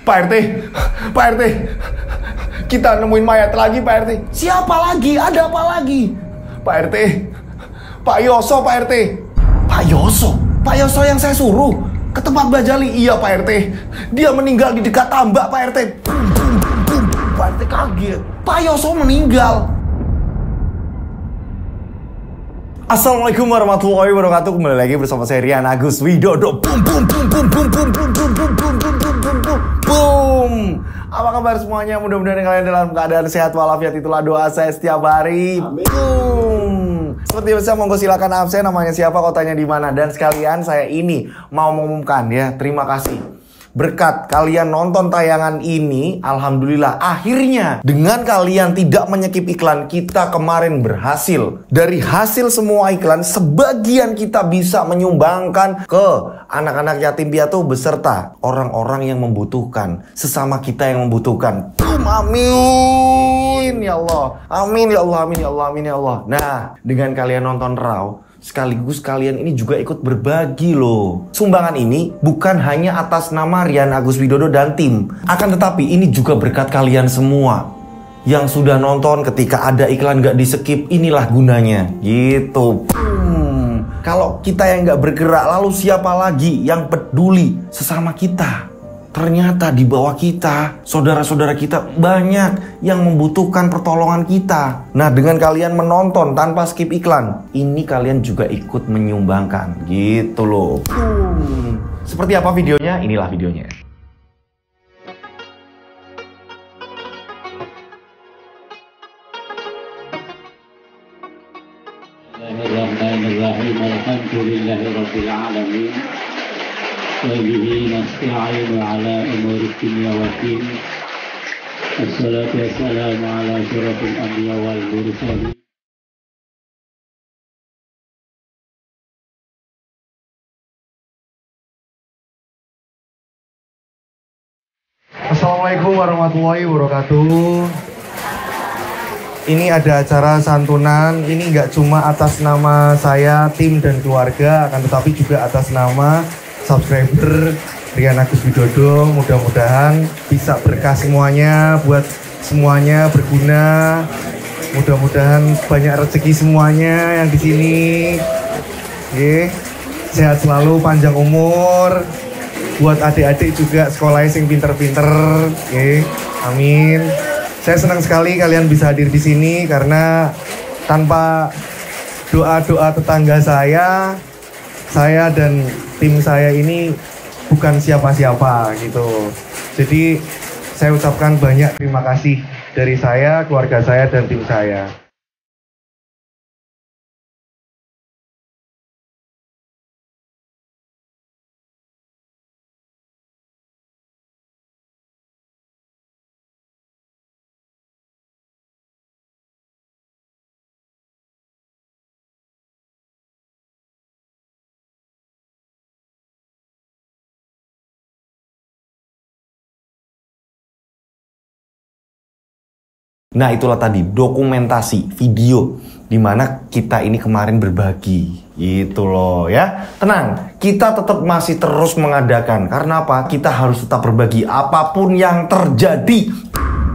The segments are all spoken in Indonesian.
Pak RT, Pak RT, kita nemuin mayat lagi Pak RT. Siapa lagi? Ada apa lagi? Pak RT, Pak Yoso Pak RT. Pak Yoso? Pak Yoso yang saya suruh ke tempat Bajali? Iya Pak RT, dia meninggal di dekat tambak Pak RT. Pak RT kaget, Pak Yoso meninggal. Assalamualaikum warahmatullahi wabarakatuh. Kembali lagi bersama saya Rian Agus Widodo. Boom. Apa kabar semuanya? Mudah-mudahan kalian dalam keadaan sehat walafiat. Itulah doa saya setiap hari. Boom. Seperti biasa, monggo silakan absen, namanya siapa, kotanya di mana. Dan sekalian saya ini mau mengumumkan ya, terima kasih. Berkat kalian nonton tayangan ini, alhamdulillah akhirnya dengan kalian tidak menyekip iklan, kita kemarin berhasil. Dari hasil semua iklan, sebagian kita bisa menyumbangkan ke anak-anak yatim piatu beserta orang-orang yang membutuhkan, sesama kita yang membutuhkan. Amin ya Allah. Amin ya Allah, amin ya Allah, amin ya Allah. Nah, dengan kalian nonton Raw, sekaligus kalian ini juga ikut berbagi loh. Sumbangan ini bukan hanya atas nama Rian Agus Widodo dan tim, akan tetapi ini juga berkat kalian semua yang sudah nonton. Ketika ada iklan gak di skip, inilah gunanya gitu. Kalau kita yang gak bergerak, lalu siapa lagi yang peduli sesama kita? Ternyata di bawah kita, saudara-saudara kita banyak yang membutuhkan pertolongan kita. Nah, dengan kalian menonton tanpa skip iklan, ini kalian juga ikut menyumbangkan gitu loh. Seperti apa videonya? Inilah videonya. Bismillahirrahmanirrahim. Alhamdulillahirabbil alamin. Wabihi nasta'inu ala umuri dunya waddin. Assalatu wassalamu ala asyrafil anbiya wal mursalin. Assalamualaikum warahmatullahi wabarakatuh. Ini ada acara santunan. Ini nggak cuma atas nama saya, tim dan keluarga, akan tetapi juga atas nama subscriber Rian Agus Widodo. Mudah-mudahan bisa berkah semuanya, buat semuanya berguna. Mudah-mudahan banyak rezeki semuanya yang di sini. Sehat selalu, panjang umur. Buat adik-adik juga sekolahnya sing pinter-pinter. Amin. Saya senang sekali kalian bisa hadir di sini karena tanpa doa-doa tetangga saya dan tim saya ini bukan siapa-siapa gitu. Jadi saya ucapkan banyak terima kasih dari saya, keluarga saya, dan tim saya. Nah, itulah tadi dokumentasi video dimana kita ini kemarin berbagi gitu loh ya. Tenang, kita tetap masih terus mengadakan. Karena apa? Kita harus tetap berbagi apapun yang terjadi.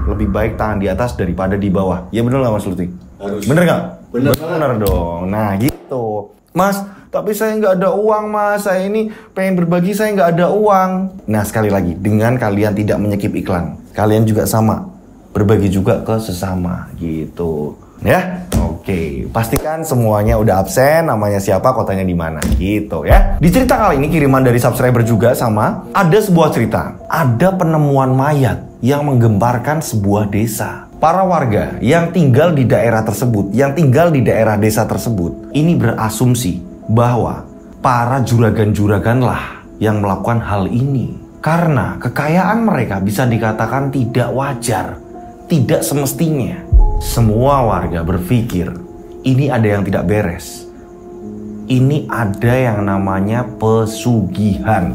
Lebih baik tangan di atas daripada di bawah. Ya bener gak Mas Lutfi? Harus. Bener gak? Bener dong. Nah gitu. Mas, tapi saya nggak ada uang mas. Saya ini pengen berbagi, saya nggak ada uang. Nah, sekali lagi, dengan kalian tidak menyekip iklan, kalian juga sama berbagi juga ke sesama gitu ya. Oke, pastikan semuanya udah absen, namanya siapa, kotanya di mana gitu ya. Di cerita kali ini kiriman dari subscriber juga sama. Ada sebuah cerita, ada penemuan mayat yang menggemparkan sebuah desa. Para warga yang tinggal di daerah tersebut, yang tinggal di daerah desa tersebut, ini berasumsi bahwa para juragan-juraganlah yang melakukan hal ini. Karena kekayaan mereka bisa dikatakan tidak wajar, tidak semestinya. Semua warga berpikir ini ada yang tidak beres. Ini ada yang namanya pesugihan.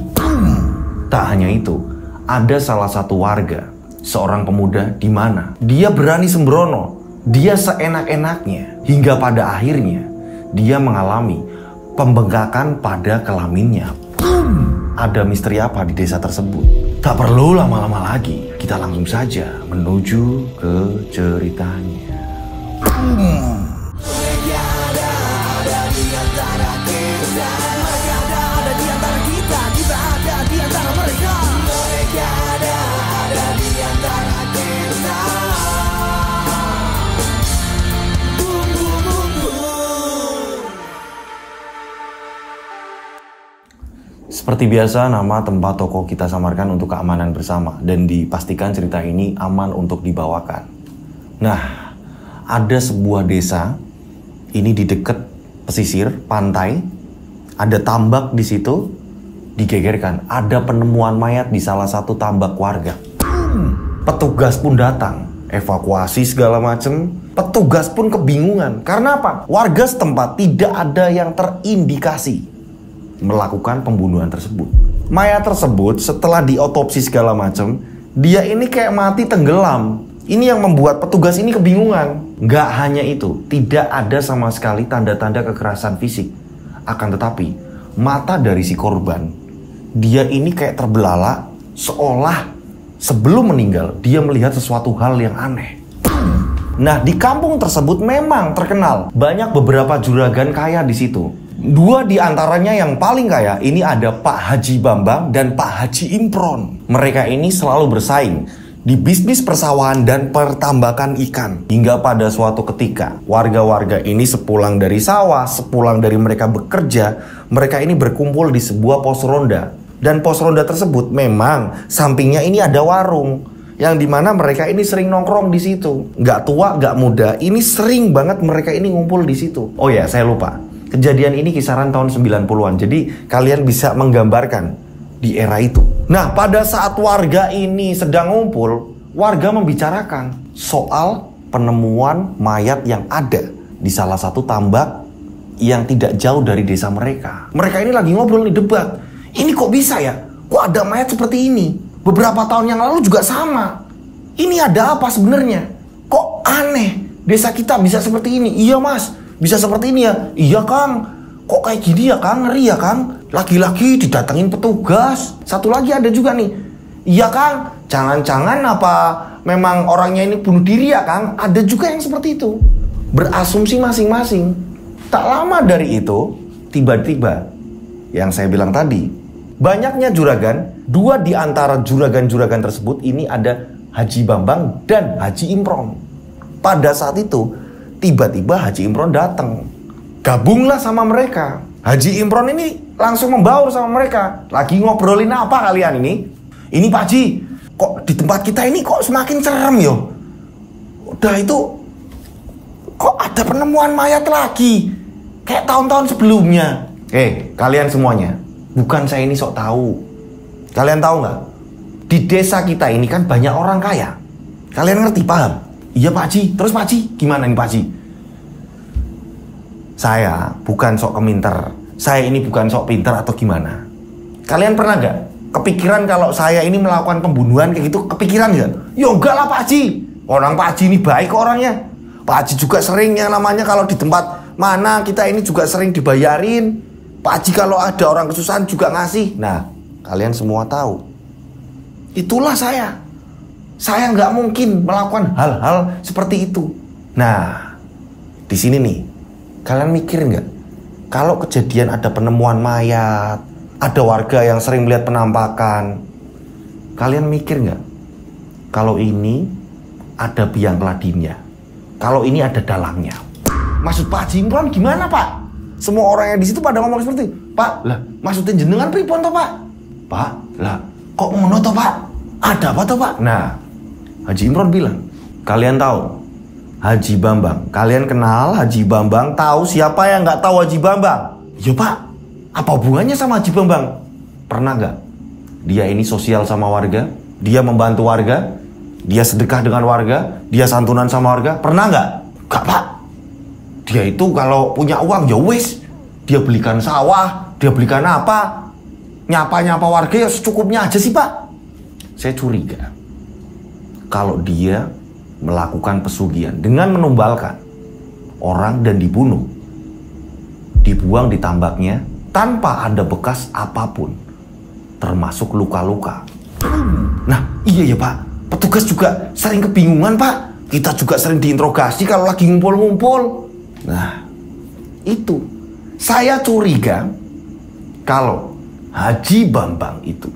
Tak hanya itu, ada salah satu warga, seorang pemuda di mana dia berani sembrono, dia seenak-enaknya, hingga pada akhirnya dia mengalami pembengkakan pada kelaminnya. Ada misteri apa di desa tersebut? Tak perlu lama-lama lagi, kita langsung saja menuju ke ceritanya. Seperti biasa, nama tempat toko kita samarkan untuk keamanan bersama dan dipastikan cerita ini aman untuk dibawakan. Nah, ada sebuah desa, ini di dekat pesisir pantai, ada tambak di situ, digegerkan. Ada penemuan mayat di salah satu tambak warga. Petugas pun datang, evakuasi segala macem. Petugas pun kebingungan. Karena apa? Warga setempat tidak ada yang terindikasi melakukan pembunuhan tersebut. Mayat tersebut setelah diotopsi segala macam, dia ini kayak mati tenggelam. Ini yang membuat petugas ini kebingungan. Nggak hanya itu, tidak ada sama sekali tanda-tanda kekerasan fisik. Akan tetapi, mata dari si korban, dia ini kayak terbelalak, seolah sebelum meninggal, dia melihat sesuatu hal yang aneh. Nah, di kampung tersebut memang terkenal banyak beberapa juragan kaya di situ. Dua di antaranya yang paling kaya ini ada Pak Haji Bambang dan Pak Haji Impron. Mereka ini selalu bersaing di bisnis persawahan dan pertambakan ikan. Hingga pada suatu ketika, warga-warga ini sepulang dari sawah, sepulang dari mereka bekerja, mereka ini berkumpul di sebuah pos ronda. Dan pos ronda tersebut memang sampingnya ini ada warung, yang dimana mereka ini sering nongkrong di situ. Nggak tua, nggak muda, ini sering banget mereka ini ngumpul di situ. Oh ya, saya lupa. Kejadian ini kisaran tahun 90-an. Jadi kalian bisa menggambarkan di era itu. Nah, pada saat warga ini sedang ngumpul, warga membicarakan soal penemuan mayat yang ada di salah satu tambak yang tidak jauh dari desa mereka. Mereka ini lagi ngobrol nih, debat. Ini kok bisa ya? Kok ada mayat seperti ini? Beberapa tahun yang lalu juga sama. Ini ada apa sebenarnya? Kok aneh? Desa kita bisa seperti ini. Iya mas, bisa seperti ini ya. Iya kang. Kok kayak gini ya kang? Ngeri ya kang. Lagi-lagi didatengin petugas. Satu lagi ada juga nih. Iya kang. Jangan-jangan apa memang orangnya ini bunuh diri ya kang? Ada juga yang seperti itu. Berasumsi masing-masing. Tak lama dari itu, tiba-tiba yang saya bilang tadi, banyaknya juragan. Dua di antara juragan-juragan tersebut ini ada Haji Bambang dan Haji Impron. Pada saat itu, tiba-tiba Haji Impron datang. Gabunglah sama mereka. Haji Impron ini langsung membaur sama mereka. Lagi ngobrolin apa kalian ini? Ini Pak Haji, kok di tempat kita ini kok semakin serem yo? Udah itu, kok ada penemuan mayat lagi? Kayak tahun-tahun sebelumnya. Kalian semuanya, bukan saya ini sok tahu. Kalian tahu nggak? Di desa kita ini kan banyak orang kaya. Kalian ngerti, paham? Iya Pak Haji. Terus Pak Haji, gimana nih Pak Haji? Saya bukan sok keminter. Saya ini bukan sok pinter atau gimana. Kalian pernah nggak kepikiran kalau saya ini melakukan pembunuhan kayak gitu? Kepikiran nggak? Ya enggak lah Pak Haji. Orang Pak Haji ini baik kok orangnya. Pak Haji juga sering yang namanya kalau di tempat mana kita ini juga sering dibayarin. Pak Haji kalau ada orang kesusahan juga ngasih. Nah, kalian semua tahu. Itulah saya. Saya nggak mungkin melakukan hal-hal seperti itu. Nah, di sini nih, kalian mikir nggak? Kalau kejadian ada penemuan mayat, ada warga yang sering melihat penampakan, kalian mikir nggak? Kalau ini ada biang keladinya, kalau ini ada dalangnya. Maksud Pak Haji Impron gimana Pak? Semua orang yang di situ pada ngomong seperti, Pak, lah maksudnya jenengan pripun toh Pak? Pak, lah kok ngono toh Pak? Ada apa toh Pak? Nah, Haji Impron bilang, kalian tahu Haji Bambang? Kalian kenal Haji Bambang? Tahu siapa yang nggak tahu Haji Bambang? Ya Pak, apa hubungannya sama Haji Bambang? Pernah nggak? Dia ini sosial sama warga, dia membantu warga, dia sedekah dengan warga, dia santunan sama warga. Pernah nggak? Nggak Pak. Dia itu kalau punya uang ya wis, dia belikan sawah, dia belikan apa, nyapa-nyapa warga ya secukupnya aja sih Pak. Saya curiga kalau dia melakukan pesugihan dengan menumbalkan orang dan dibunuh, dibuang di tambaknya tanpa ada bekas apapun, termasuk luka-luka. Nah, iya ya Pak. Petugas juga sering kebingungan Pak. Kita juga sering diinterogasi kalau lagi ngumpul-ngumpul. Nah, itu. Saya curiga kalau Haji Bambang itu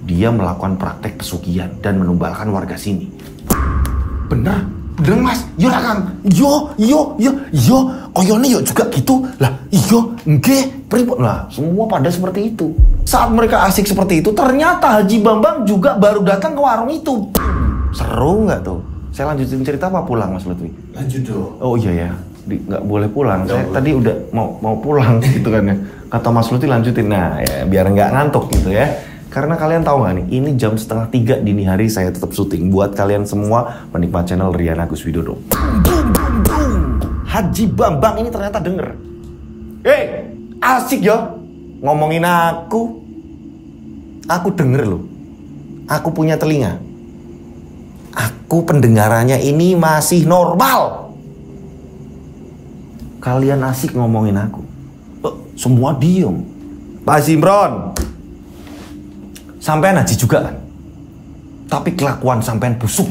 dia melakukan praktek pesugihan dan menumbalkan warga sini. Bener? Bener Mas? Yo lah Kang. Yo. Koyone yo juga gitu. Lah, iyo, nggih, pripun. Nah, semua pada seperti itu. Saat mereka asik seperti itu, ternyata Haji Bambang juga baru datang ke warung itu. Seru nggak tuh? Saya lanjutin cerita apa pulang Mas Lutfi? Lanjut dong. Oh iya ya, nggak boleh pulang. Saya tadi udah mau pulang gitu kan ya. Kata Mas Lutfi lanjutin. Nah, ya, biar nggak ngantuk gitu ya. Karena kalian tahu nggak nih, ini jam 2:30 dini hari saya tetap syuting buat kalian semua penikmat channel Rian Agus Widodo. Haji Bambang ini ternyata denger. Asik ya ngomongin aku. Aku denger loh. Aku punya telinga. Aku pendengarannya ini masih normal. Kalian asik ngomongin aku. Semua diem. Pak Zimron. Sampean haji juga kan? Tapi kelakuan sampean busuk.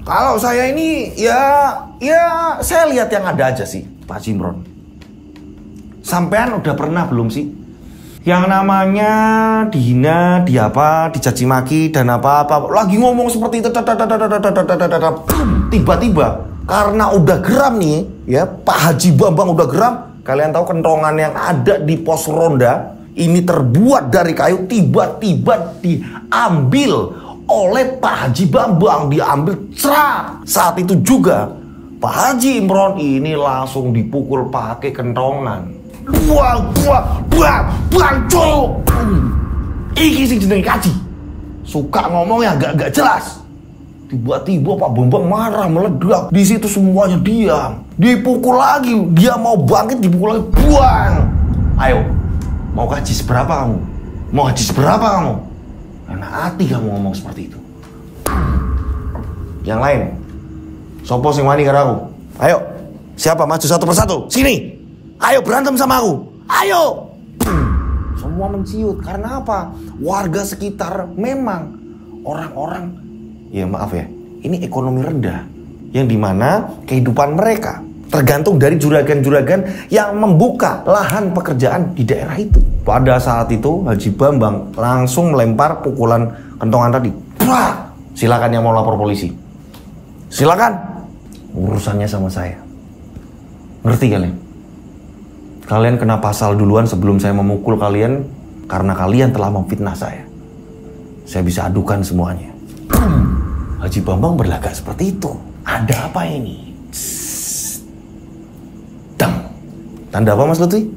Kalau saya ini ya saya lihat yang ada aja sih, Pak Zimron. Sampean udah pernah belum sih yang namanya dihina, dicaci maki dan apa-apa, lagi ngomong seperti itu, tiba-tiba karena udah geram nih ya, Pak Haji Bambang udah geram. Kalian tahu kentongan yang ada di pos ronda ini terbuat dari kayu, tiba-tiba diambil oleh Pak Haji Bambang, diambil cerak. Saat itu juga Pak Haji Imron ini langsung dipukul pakai kentongan. Buang, cuk. Iki sing jenenge kaji. Suka ngomong yang gak jelas. Tiba-tiba Pak Bambang marah, meledak. Di situ semuanya diam. Dipukul lagi, dia mau bangkit, dipukul lagi. Buang. Ayo, mau haji seberapa kamu? Mau haji seberapa kamu? Enak hati kamu ngomong seperti itu. Yang lain, sopo sing wani karo aku? Ayo, siapa maju satu persatu? Sini. Ayo berantem sama aku. Ayo. Semua menciut. Karena apa? Warga sekitar memang orang-orang, ya maaf ya, ini ekonomi rendah, yang dimana kehidupan mereka tergantung dari juragan-juragan yang membuka lahan pekerjaan di daerah itu. Pada saat itu Haji Bambang langsung melempar pukulan kentongan tadi. Blah! Silakan yang mau lapor polisi. Silakan. Urusannya sama saya. Ngerti kalian? Kalian kena pasal duluan sebelum saya memukul kalian karena kalian telah memfitnah saya. Saya bisa adukan semuanya. Haji Bambang berlagak seperti itu. Ada apa ini? Tanda apa Mas Lutfi?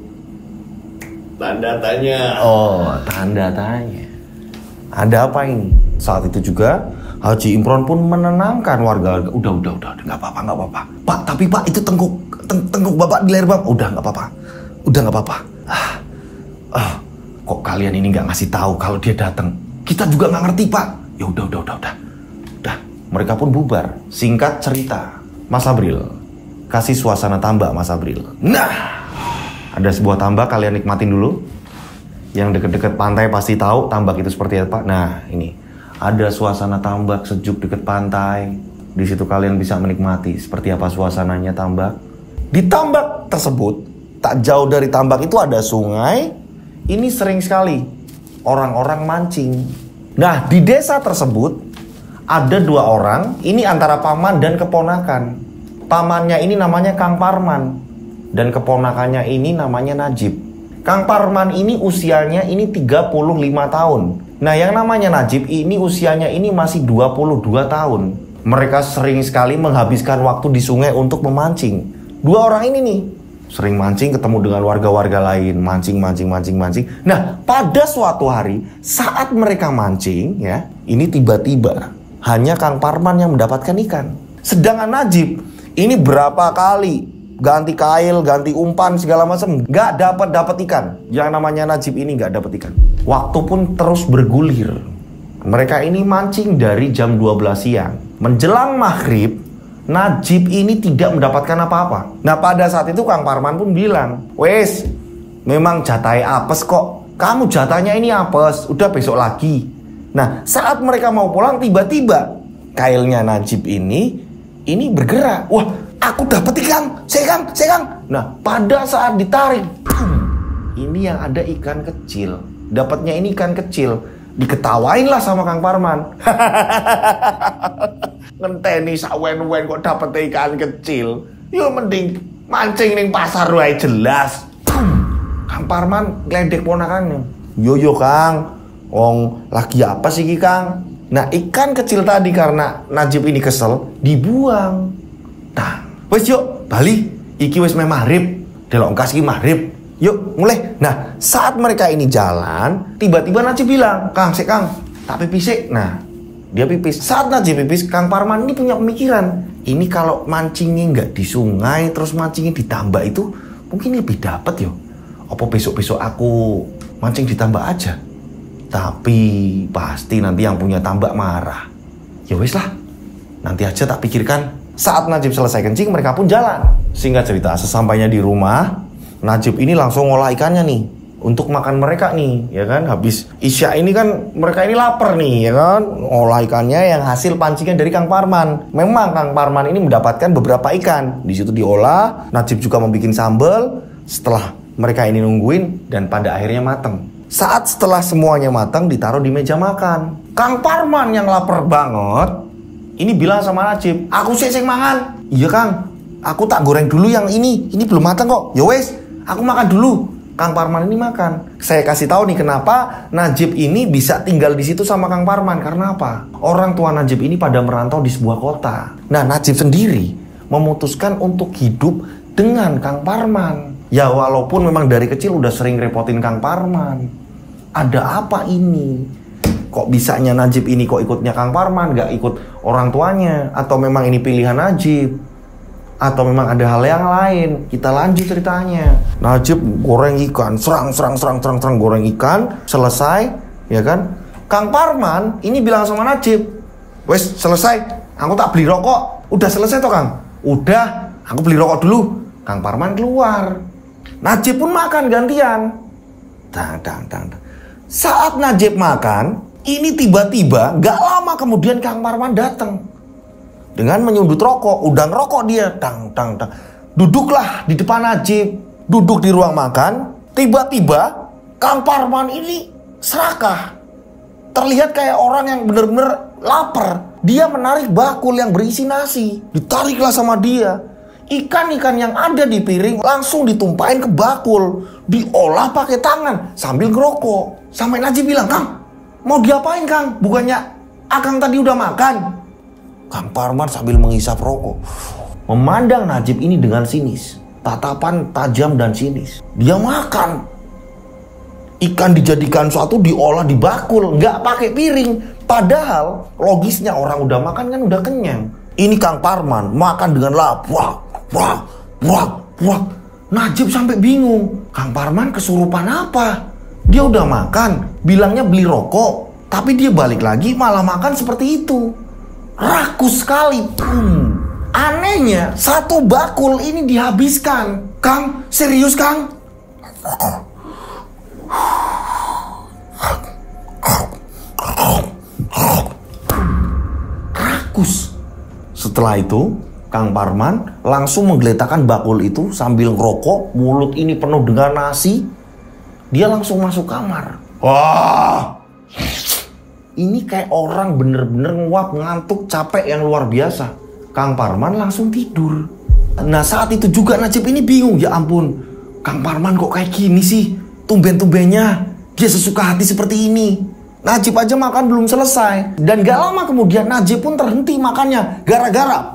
Tanda tanya. Oh, tanda tanya. Ada apa ini? Saat itu juga Haji Imron pun menenangkan warga. Udah, nggak apa-apa. Pak, tapi Pak itu tengkuk Bapak di leher Bang. Udah nggak apa-apa. Kok kalian ini nggak ngasih tahu kalau dia datang? Kita juga nggak ngerti Pak. Ya udah. Mereka pun bubar. Singkat cerita, Mas Abril, kasih suasana tambak Mas Abril. Nah. Ada sebuah tambak, kalian nikmatin dulu. Yang deket-deket pantai pasti tahu tambak itu seperti apa. Nah, ini ada suasana tambak sejuk deket pantai. Di situ kalian bisa menikmati seperti apa suasananya tambak. Di tambak tersebut, tak jauh dari tambak itu ada sungai. Ini sering sekali orang-orang mancing. Nah, di desa tersebut ada dua orang. Ini antara paman dan keponakan. Pamannya ini namanya Kang Parman. Dan keponakannya ini namanya Najib. Kang Parman ini usianya ini 35 tahun. Nah yang namanya Najib ini usianya ini masih 22 tahun. Mereka sering sekali menghabiskan waktu di sungai untuk memancing. Dua orang ini nih sering mancing, ketemu dengan warga-warga lain. Mancing. Nah pada suatu hari saat mereka mancing ya, ini tiba-tiba hanya Kang Parman yang mendapatkan ikan. Sedangkan Najib ini berapa kali ganti kail, ganti umpan, segala macam, nggak dapat ikan. Yang namanya Najib ini nggak dapat ikan. Waktu pun terus bergulir. Mereka ini mancing dari jam 12 siang. Menjelang maghrib, Najib ini tidak mendapatkan apa-apa. Nah pada saat itu Kang Parman pun bilang, wes, memang jatahnya apes kok. Kamu jatahnya ini apes, udah besok lagi. Nah, saat mereka mau pulang, tiba-tiba kailnya Najib ini bergerak. Wah, aku dapat ikan, Kang. Nah, pada saat ditarik, ini yang ada ikan kecil. Dapatnya ini ikan kecil. Diketawain lah sama Kang Parman. Ngenteni sawen-wen kok dapet ikan kecil. Yo mending mancing ning pasar wae jelas. Kang Parman gledek ponakannya. Yo Kang. Wong lagi apa sih Kang? Nah, ikan kecil tadi karena Najib ini kesel, dibuang. Nah, wes yuk, bali. Iki wes maghrib. Delok engkas iki maghrib. Yuk, mulai. Nah, saat mereka ini jalan, tiba-tiba Najib bilang, Kang, tak pipis. Nah, dia pipis. Saat Najib pipis, Kang Parman ini punya pemikiran. Ini kalau mancingnya nggak di sungai, terus mancingnya ditambak itu, mungkin lebih dapat yo. Apa besok-besok aku mancing ditambak aja? Tapi pasti nanti yang punya tambak marah. Ya wes lah, nanti aja tak pikirkan. Saat Najib selesai kencing, mereka pun jalan. Singkat cerita, sesampainya di rumah, Najib ini langsung ngolah ikannya nih untuk makan mereka nih, ya kan? Habis Isya ini kan mereka ini lapar nih, ya kan? Ngolah ikannya yang hasil pancingan dari Kang Parman. Memang Kang Parman ini mendapatkan beberapa ikan. Di situ diolah, Najib juga membuat sambal. Setelah mereka ini nungguin dan pada akhirnya mateng. Saat setelah semuanya matang, ditaruh di meja makan. Kang Parman yang lapar banget ini bilang sama Najib, aku sih mangan. Iya Kang, aku tak goreng dulu yang ini belum matang kok. Ya wes, aku makan dulu. Kang Parman ini makan. Saya kasih tahu nih kenapa Najib ini bisa tinggal di situ sama Kang Parman. Karena apa? Orang tua Najib ini pada merantau di sebuah kota. Nah, Najib sendiri memutuskan untuk hidup dengan Kang Parman. Ya walaupun memang dari kecil udah sering repotin Kang Parman. Ada apa ini? Kok bisanya Najib ini kok ikutnya Kang Parman, gak ikut orang tuanya? Atau memang ini pilihan Najib? Atau memang ada hal yang lain? Kita lanjut ceritanya. Najib goreng ikan, serang goreng ikan, selesai, ya kan? Kang Parman ini bilang sama Najib, wes selesai, aku tak beli rokok. Udah selesai toh Kang? Udah, aku beli rokok dulu. Kang Parman keluar. Najib pun makan gantian. Saat Najib makan, ini tiba-tiba gak lama kemudian Kang Parman datang dengan menyundut rokok, udang rokok dia, duduklah di depan Najib, duduk di ruang makan. Tiba-tiba Kang Parman ini serakah, terlihat kayak orang yang benar-benar lapar. Dia menarik bakul yang berisi nasi, ditariklah sama dia. Ikan-ikan yang ada di piring langsung ditumpahin ke bakul, diolah pakai tangan sambil ngerokok. Sampai Najib bilang, Kang, mau diapain Kang? Bukannya Akang tadi udah makan? Kang Parman sambil menghisap rokok, memandang Najib ini dengan sinis, tatapan tajam dan sinis. Dia makan. Ikan dijadikan suatu, diolah di bakul, nggak pakai piring. Padahal logisnya orang udah makan kan udah kenyang. Ini Kang Parman makan dengan lahap. Wah. Najib sampai bingung. Kang Parman kesurupan apa? Dia udah makan, bilangnya beli rokok, tapi dia balik lagi malah makan seperti itu. Rakus sekali. Anehnya, satu bakul ini dihabiskan. Kang, serius Kang? Rakus. Setelah itu, Kang Parman langsung menggeletakkan bakul itu sambil ngerokok, mulut ini penuh dengan nasi. Dia langsung masuk kamar. Wah, ini kayak orang bener-bener nguap, ngantuk, capek yang luar biasa. Kang Parman langsung tidur. Nah saat itu juga Najib ini bingung. Ya ampun, Kang Parman kok kayak gini sih? Tumben-tumbennya dia sesuka hati seperti ini. Najib aja makan belum selesai. Dan gak lama kemudian Najib pun terhenti makannya. Gara-gara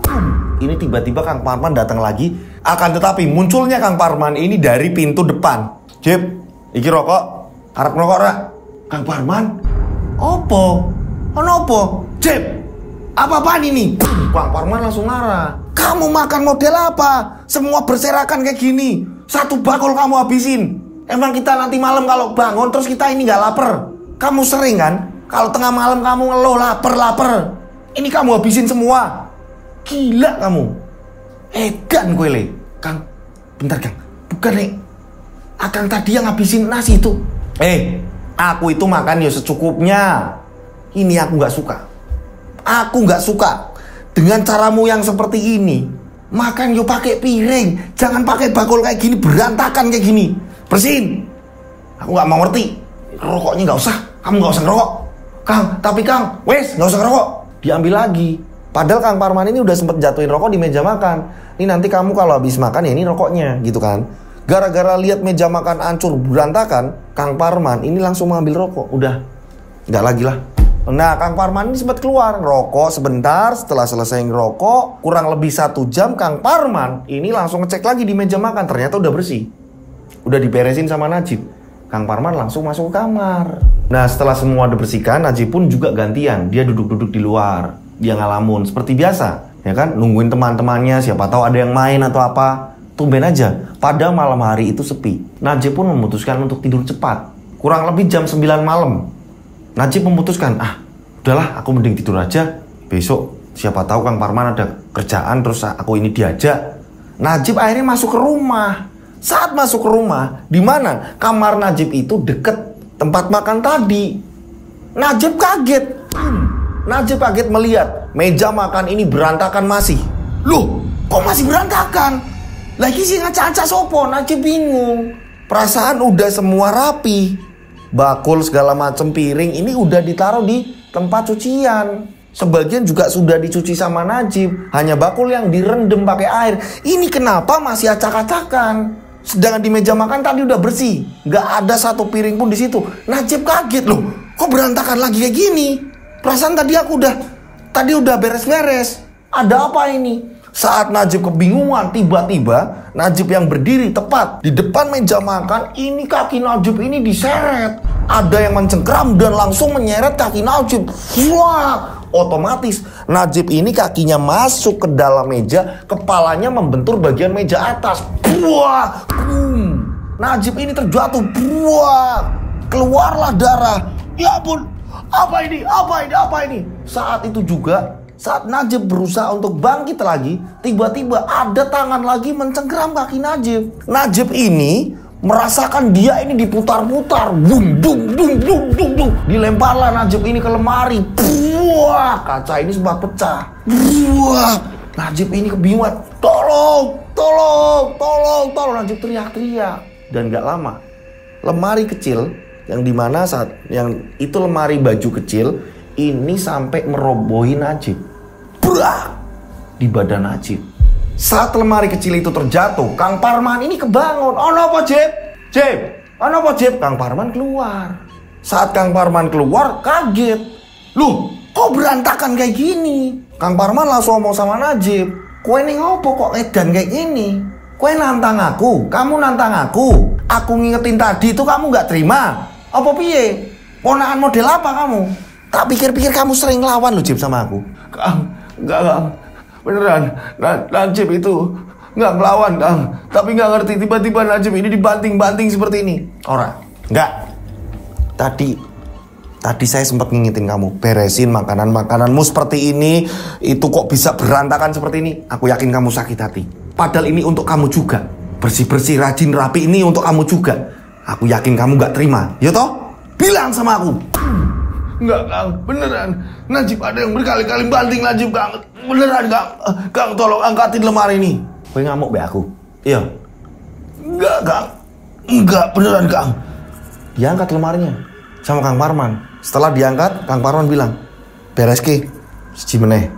ini tiba-tiba Kang Parman datang lagi. Akan tetapi munculnya Kang Parman ini dari pintu depan. Jib, iki rokok, arep ngerokok ra? Kang Parman, opo? Opo? Jib, apa-apaan ini? Kang Parman langsung marah. Kamu makan model apa? Semua berserakan kayak gini. Satu bakul kamu habisin. Emang kita nanti malam kalau bangun terus kita ini gak lapar? Kamu sering kan? Kalau tengah malam kamu ngeluh lapar. Ini kamu habisin semua. Gila kamu. Edan gue le. Kang, bentar Kang. Bukan le. Akang tadi yang ngabisin nasi itu. Aku itu makan ya secukupnya. Ini aku nggak suka. Aku nggak suka dengan caramu yang seperti ini. Makan yo pakai piring, jangan pakai bakul kayak gini, berantakan kayak gini. Bersihin. Aku nggak mau ngerti. Rokoknya nggak usah, kamu nggak usah ngerokok. Kang, tapi Kang, wes nggak usah ngerokok. Diambil lagi. Padahal Kang Parman ini udah sempet jatuhin rokok di meja makan. Ini nanti kamu kalau habis makan ya ini rokoknya, gitu kan. Gara-gara lihat meja makan hancur berantakan, Kang Parman ini langsung mengambil rokok. Udah, nggak lagi lah. Nah, Kang Parman ini sempat keluar ngerokok sebentar. Setelah selesai ngerokok, kurang lebih 1 jam, Kang Parman ini langsung ngecek lagi di meja makan. Ternyata udah bersih, udah diberesin sama Najib. Kang Parman langsung masuk ke kamar. Nah, setelah semua dibersihkan, Najib pun juga gantian. Dia duduk-duduk di luar, dia ngelamun seperti biasa, ya kan, nungguin teman-temannya. Siapa tahu ada yang main atau apa. Tumben aja, pada malam hari itu sepi. Najib pun memutuskan untuk tidur cepat. Kurang lebih jam 9 malam, Najib memutuskan, udahlah aku mending tidur aja. Besok siapa tahu Kang Parman ada kerjaan terus aku ini diajak. Najib akhirnya masuk ke rumah. Saat masuk ke rumah, di mana kamar Najib itu deket tempat makan tadi. Najib kaget. Najib kaget melihat meja makan ini berantakan masih. Loh, kok masih berantakan? Lagi sih ngaca-ngaca sopo. Najib bingung. Perasaan udah semua rapi. Bakul segala macam piring ini udah ditaruh di tempat cucian. Sebagian juga sudah dicuci sama Najib. Hanya bakul yang direndam pakai air. Ini kenapa masih acak-acakan? Sedangkan di meja makan tadi udah bersih. Gak ada satu piring pun di situ. Najib kaget, loh, kok berantakan lagi kayak gini? Perasaan tadi udah beres-beres. Ada apa ini? Saat Najib kebingungan, tiba-tiba Najib yang berdiri tepat di depan meja makan, ini kaki Najib ini diseret. Ada yang mencengkram dan langsung menyeret kaki Najib. Wah, otomatis Najib ini kakinya masuk ke dalam meja, kepalanya membentur bagian meja atas. Wah, Najib ini terjatuh. Wah, keluarlah darah. Ya ampun, apa ini? Saat itu juga, saat Najib berusaha untuk bangkit lagi, tiba-tiba ada tangan lagi mencengkeram kaki Najib. Najib ini merasakan dia ini diputar-putar. Bung, dung, dung, dung, dung, dung. Dilemparlah Najib ini ke lemari. Wah, kaca ini sempat pecah. Wah, Najib ini kebingungan. Tolong. Najib teriak-teriak. Dan gak lama, lemari kecil yang dimana saat yang itu lemari baju kecil ini sampai merobohi Najib. Brak! Di badan Najib. Saat lemari kecil itu terjatuh, Kang Parman ini kebangun. Ono apa, Jeb? Kang Parman keluar. Saat Kang Parman keluar, kaget. Loh, kok berantakan kayak gini? Kang Parman langsung ngomong sama Najib. Kowe ini ngopo kok edan kayak gini? Kowe nantang aku, kamu nantang aku. Aku ngingetin tadi itu kamu gak terima. Apa piye? Ponakan model apa kamu? Tak pikir-pikir kamu sering lawan loh, Jib, sama aku. Kang, enggak. Beneran, Najib itu nggak ngelawan, Kang. Tapi nggak ngerti tiba-tiba Najib ini dibanting-banting seperti ini. Ora, nggak. Tadi saya sempat ngingetin kamu, beresin makananmu seperti ini. Itu kok bisa berantakan seperti ini? Aku yakin kamu sakit hati. Padahal ini untuk kamu juga. Bersih-bersih, rajin, rapi ini untuk kamu juga. Aku yakin kamu nggak terima, ya toh? Bilang sama aku. Enggak, Kang, beneran. Najib ada yang berkali-kali banting Najib, Kang. Beneran, Kang. Kang, tolong angkatin lemari ini. Kowe ngamuk be aku? Iya. Enggak, Kang. Enggak, beneran, Kang. Diangkat lemarinya sama Kang Parman. Setelah diangkat, Kang Parman bilang, beres ki, siji meneh.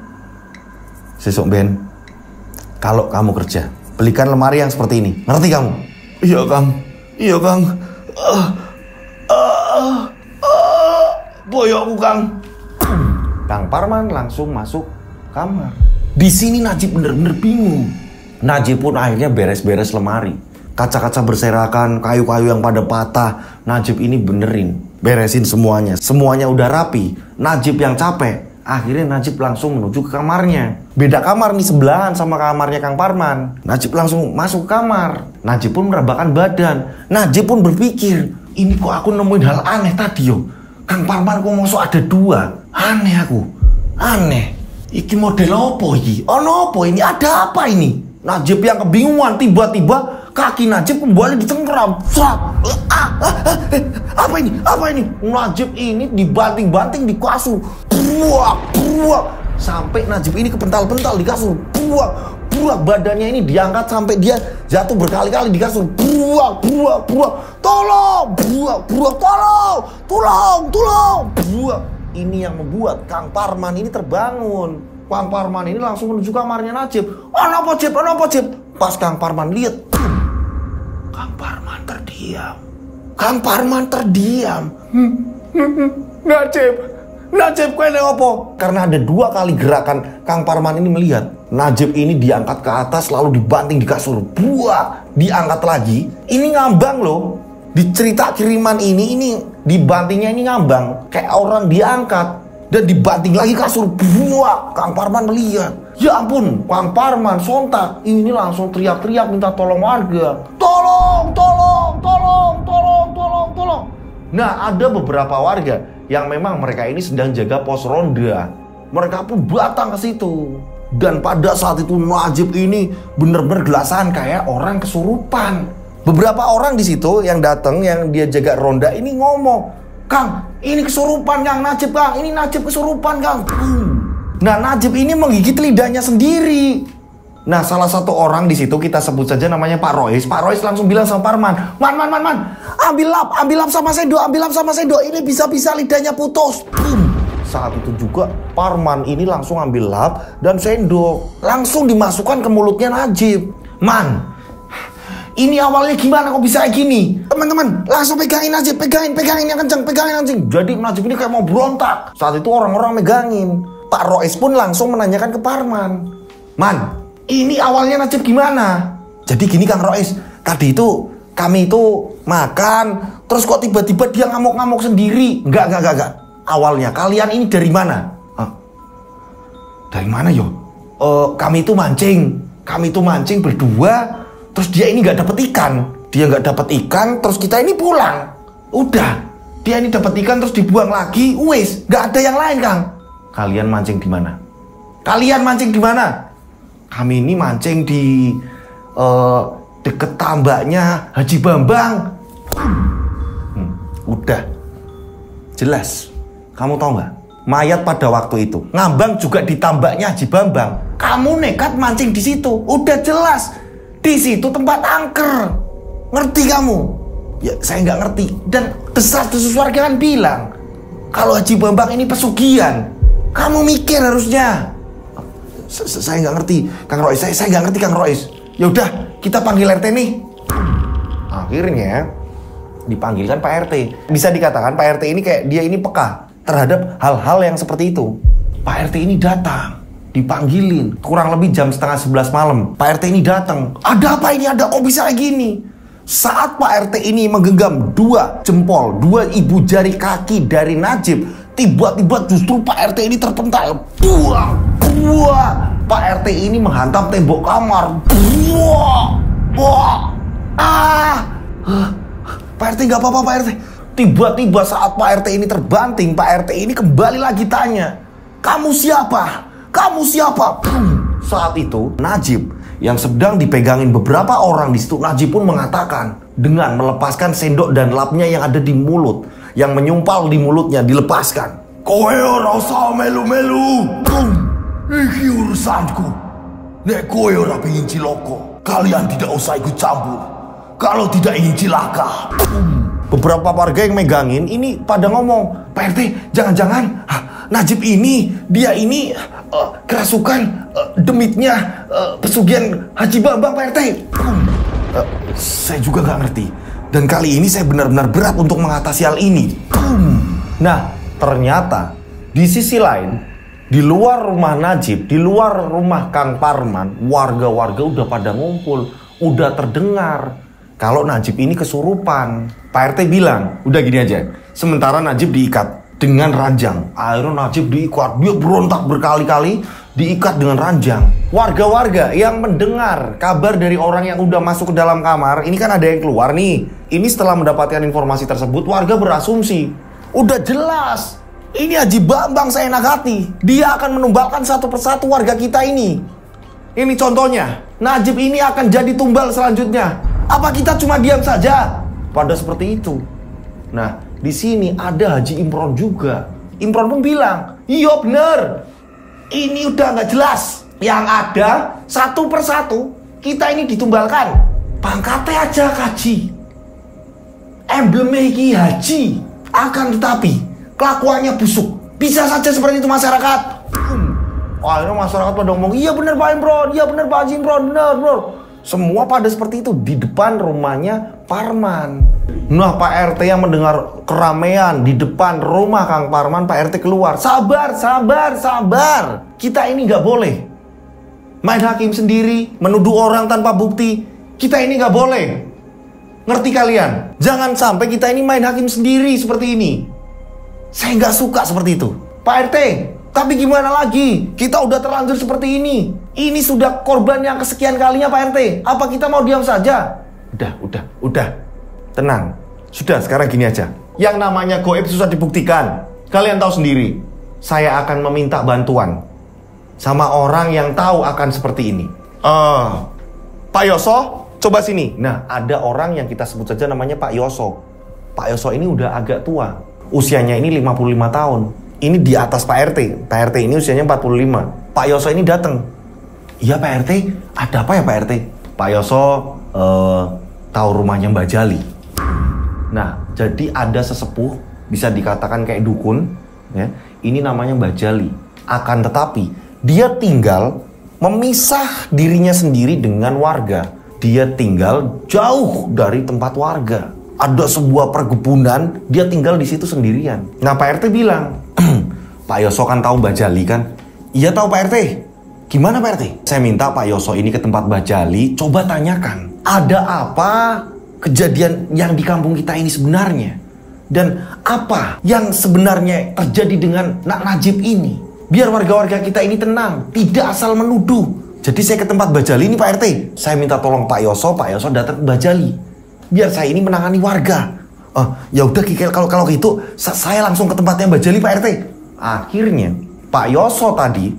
Sesuk ben, kalau kamu kerja, belikan lemari yang seperti ini. Ngerti kamu? Iya, Kang. Iya, Kang. Boyokku, Kang. Kang Parman langsung masuk kamar. Di sini Najib bener-bener bingung. Najib pun akhirnya beres-beres lemari. Kaca-kaca berserakan, kayu-kayu yang pada patah. Najib ini benerin, beresin semuanya. Semuanya udah rapi. Najib yang capek. Akhirnya Najib langsung menuju ke kamarnya. Beda kamar nih, sebelahan sama kamarnya Kang Parman. Najib langsung masuk ke kamar. Najib pun merabakkan badan. Najib pun berpikir, ini kok aku nemuin hal aneh tadi yo. Kang Parman kok masuk ada 2. Aneh aku. Aneh. Iki model apa iki? Ono apa ini? Ada apa ini? Najib yang kebingungan, tiba-tiba kaki Najib kembali dicengkeram. Srak. Apa ini? Apa ini? Najib ini dibanting-banting di kasur. Buak, buak. Sampai Najib ini kepental-pental di kasur. Buak, buak. Badannya ini diangkat sampai dia jatuh berkali-kali di kasur. Buak, buak, buak. Tolong, buak, buak. Tolong, tolong, tolong. Buak. Ini yang membuat Kang Parman ini terbangun. Kang Parman ini langsung menuju kamarnya Najib. Apa Jib? Apa Jib? Pas Kang Parman lihat, Kang Parman terdiam. Kang Parman terdiam. Najib kowe nek opo? Karena ada 2 kali gerakan Kang Parman ini melihat Najib ini diangkat ke atas lalu dibanting di kasur. Buak, diangkat lagi. Ini ngambang loh. Di cerita kiriman ini dibantingnya ini ngambang. Kayak orang diangkat dan dibanting lagi kasur. Buak, Kang Parman melihat. Ya ampun, Kang Parman sontak. Ini langsung teriak-teriak minta tolong warga. Tolong, tolong, tolong, tolong, tolong, tolong. Nah, ada beberapa warga yang memang mereka ini sedang jaga pos ronda. Mereka pun datang ke situ. Dan pada saat itu Najib ini benar-benar gelasan kayak orang kesurupan. Beberapa orang di situ yang datang, yang dia jaga ronda ini ngomong, "Kang, ini kesurupan Kang Najib, Kang. Ini Najib kesurupan, Kang." Nah, Najib ini menggigit lidahnya sendiri. Nah, salah satu orang di situ kita sebut saja namanya Pak Rois. Pak Rois langsung bilang sama Parman, Man, ambil lap sama sendok, ini bisa-bisa lidahnya putus. Saat itu juga Parman ini langsung ambil lap dan sendok, langsung dimasukkan ke mulutnya Najib. Man, ini awalnya gimana kok bisa kayak gini? Teman-teman, langsung pegangin Najib, pegangin yang kencang, pegangin anjing. Jadi Najib ini kayak mau berontak. Saat itu orang-orang megangin. Pak Rois pun langsung menanyakan ke Parman, Man, ini awalnya Najib gimana? Jadi gini Kang Rois, tadi itu kami itu makan, terus kok tiba-tiba dia ngamuk-ngamuk sendiri. Enggak. Awalnya kalian ini dari mana? Dari mana yo? Kami itu mancing berdua, terus dia ini nggak dapet ikan. Terus kita ini pulang. Udah, dia ini dapet ikan terus dibuang lagi, wes, nggak ada yang lain Kang. Kalian mancing di mana? Kami ini mancing di deket tambaknya Haji Bambang. Udah, jelas. Kamu tahu nggak? Mayat pada waktu itu ngambang juga di tambaknya Haji Bambang. Kamu nekat mancing di situ. Udah jelas, di situ tempat angker. Ngerti kamu? Ya, saya nggak ngerti. Dan desas-desus warga kan bilang kalau Haji Bambang ini pesugihan. Kamu mikir harusnya. Saya nggak ngerti, Kang Rois. Saya nggak ngerti, Kang Rois. Ya udah, kita panggil RT nih. Akhirnya dipanggilkan Pak RT. Bisa dikatakan Pak RT ini kayak dia ini peka terhadap hal-hal yang seperti itu. Pak RT ini datang, dipanggilin. Kurang lebih jam 10:30 malam. Pak RT ini datang. Ada apa ini? Ada kok bisa kayak gini? Saat Pak RT ini menggenggam 2 jempol, 2 ibu jari kaki dari Najib, tiba-tiba justru Pak RT ini terpental. Buah. Pak RT ini menghantam tembok kamar. Buah. Pak RT nggak apa-apa Pak RT. Tiba-tiba saat Pak RT ini terbanting, Pak RT ini kembali lagi tanya, "Kamu siapa? Kamu siapa?" Saat itu Najib yang sedang dipegangin beberapa orang di situ, Najib pun mengatakan dengan melepaskan sendok dan lapnya yang ada di mulut, yang menyumpal di mulutnya dilepaskan. "Kowe ora usah melu-melu. Iki urusanku. Nek kowe ora pengin ciloko, kalian tidak usah ikut campur. Kalau tidak ingin cilaka." Beberapa warga yang megangin ini pada ngomong, "Pak RT, jangan-jangan Najib ini, dia ini kerasukan demitnya pesugihan Haji Bambang, Pak RT." Saya juga nggak ngerti. Dan kali ini saya benar-benar berat untuk mengatasi hal ini. Nah, ternyata di sisi lain, di luar rumah Najib, di luar rumah Kang Parman, warga-warga udah pada ngumpul, udah terdengar kalau Najib ini kesurupan. Pak RT bilang, udah gini aja, sementara Najib diikat dengan ranjang. Akhirnya Najib diikat, dia berontak berkali-kali, diikat dengan ranjang. Warga-warga yang mendengar kabar dari orang yang udah masuk ke dalam kamar, ini kan ada yang keluar nih. Ini setelah mendapatkan informasi tersebut, warga berasumsi, udah jelas, ini Haji Bambang seenak hati. Dia akan menumbalkan satu persatu warga kita ini. Ini contohnya, Najib ini akan jadi tumbal selanjutnya. Apa kita cuma diam saja? pada seperti itu. Nah, di sini ada Haji Imron juga. Imron pun bilang, iya bener, ini udah nggak jelas. Yang ada satu persatu kita ini ditumbalkan. Pangkatnya aja haji, emblemnya iki haji. Akan tetapi kelakuannya busuk. Bisa saja seperti itu masyarakat. Akhirnya masyarakat pada ngomong, iya bener Pak Imron, iya bener Pak Haji Imron, bener. Semua pada seperti itu di depan rumahnya Parman. Nah, Pak RT yang mendengar keramaian di depan rumah Kang Parman, Pak RT keluar. Sabar. Kita ini nggak boleh main hakim sendiri, menuduh orang tanpa bukti. Kita ini nggak boleh. Ngerti kalian? Jangan sampai kita ini main hakim sendiri seperti ini. Saya nggak suka seperti itu. Pak RT, tapi gimana lagi? Kita udah terlanjur seperti ini. Ini sudah korban yang kesekian kalinya Pak RT. Apa kita mau diam saja? Udah. Tenang. Sudah, sekarang gini aja. Yang namanya goib susah dibuktikan. Kalian tahu sendiri. Saya akan meminta bantuan sama orang yang tahu akan seperti ini. Pak Yoso, coba sini. Nah, ada orang yang kita sebut saja namanya Pak Yoso. Pak Yoso ini udah agak tua. Usianya ini 55 tahun. Ini di atas Pak RT. Pak RT ini usianya 45. Pak Yoso ini datang. Iya Pak RT, ada apa ya Pak RT? Pak Yoso tahu rumahnya Mbak Jali. Nah, jadi ada sesepuh, bisa dikatakan kayak dukun, ya. Ini namanya Mbak Jali. Akan tetapi dia tinggal memisah dirinya sendiri dengan warga. Dia tinggal jauh dari tempat warga. Ada sebuah perkebunan, dia tinggal di situ sendirian. Nah, Pak RT bilang, Pak Yoso kan tahu Mbak Jali kan? Iya tahu Pak RT. Gimana Pak RT? Saya minta Pak Yoso ini ke tempat Mbak Jali, coba tanyakan, ada apa kejadian yang di kampung kita ini sebenarnya? Dan apa yang sebenarnya terjadi dengan Nak Najib ini? Biar warga-warga kita ini tenang, tidak asal menuduh. Jadi saya ke tempat Mbak Jali ini Pak RT. Saya minta tolong Pak Yoso datang ke Mbak Jali. Biar saya ini menangani warga. Ya udah kalau gitu saya langsung ke tempatnya Mbak Jali Pak RT. Akhirnya Pak Yoso tadi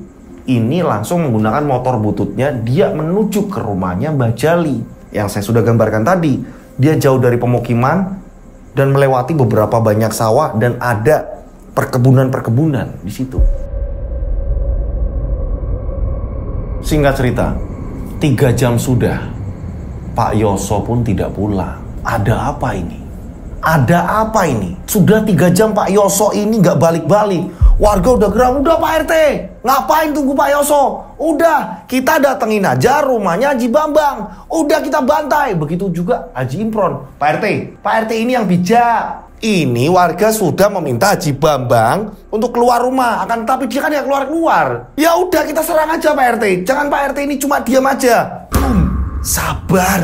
ini langsung menggunakan motor bututnya, dia menuju ke rumahnya Mbak Jali. Yang saya sudah gambarkan tadi, dia jauh dari pemukiman dan melewati beberapa banyak sawah dan ada perkebunan-perkebunan di situ. Singkat cerita, 3 jam sudah, Pak Yoso pun tidak pulang. Ada apa ini? Ada apa ini? Sudah 3 jam Pak Yoso ini nggak balik-balik. Warga udah geram, udah Pak RT, ngapain tunggu Pak Yoso? Udah, kita datengin aja rumahnya Haji Bambang. Udah kita bantai. Begitu juga Haji Imron. Pak RT ini yang bijak. Ini warga sudah meminta Haji Bambang untuk keluar rumah. Akan tapi dia kan ya keluar. Ya udah kita serang aja Pak RT. Jangan Pak RT ini cuma diam aja. Sabar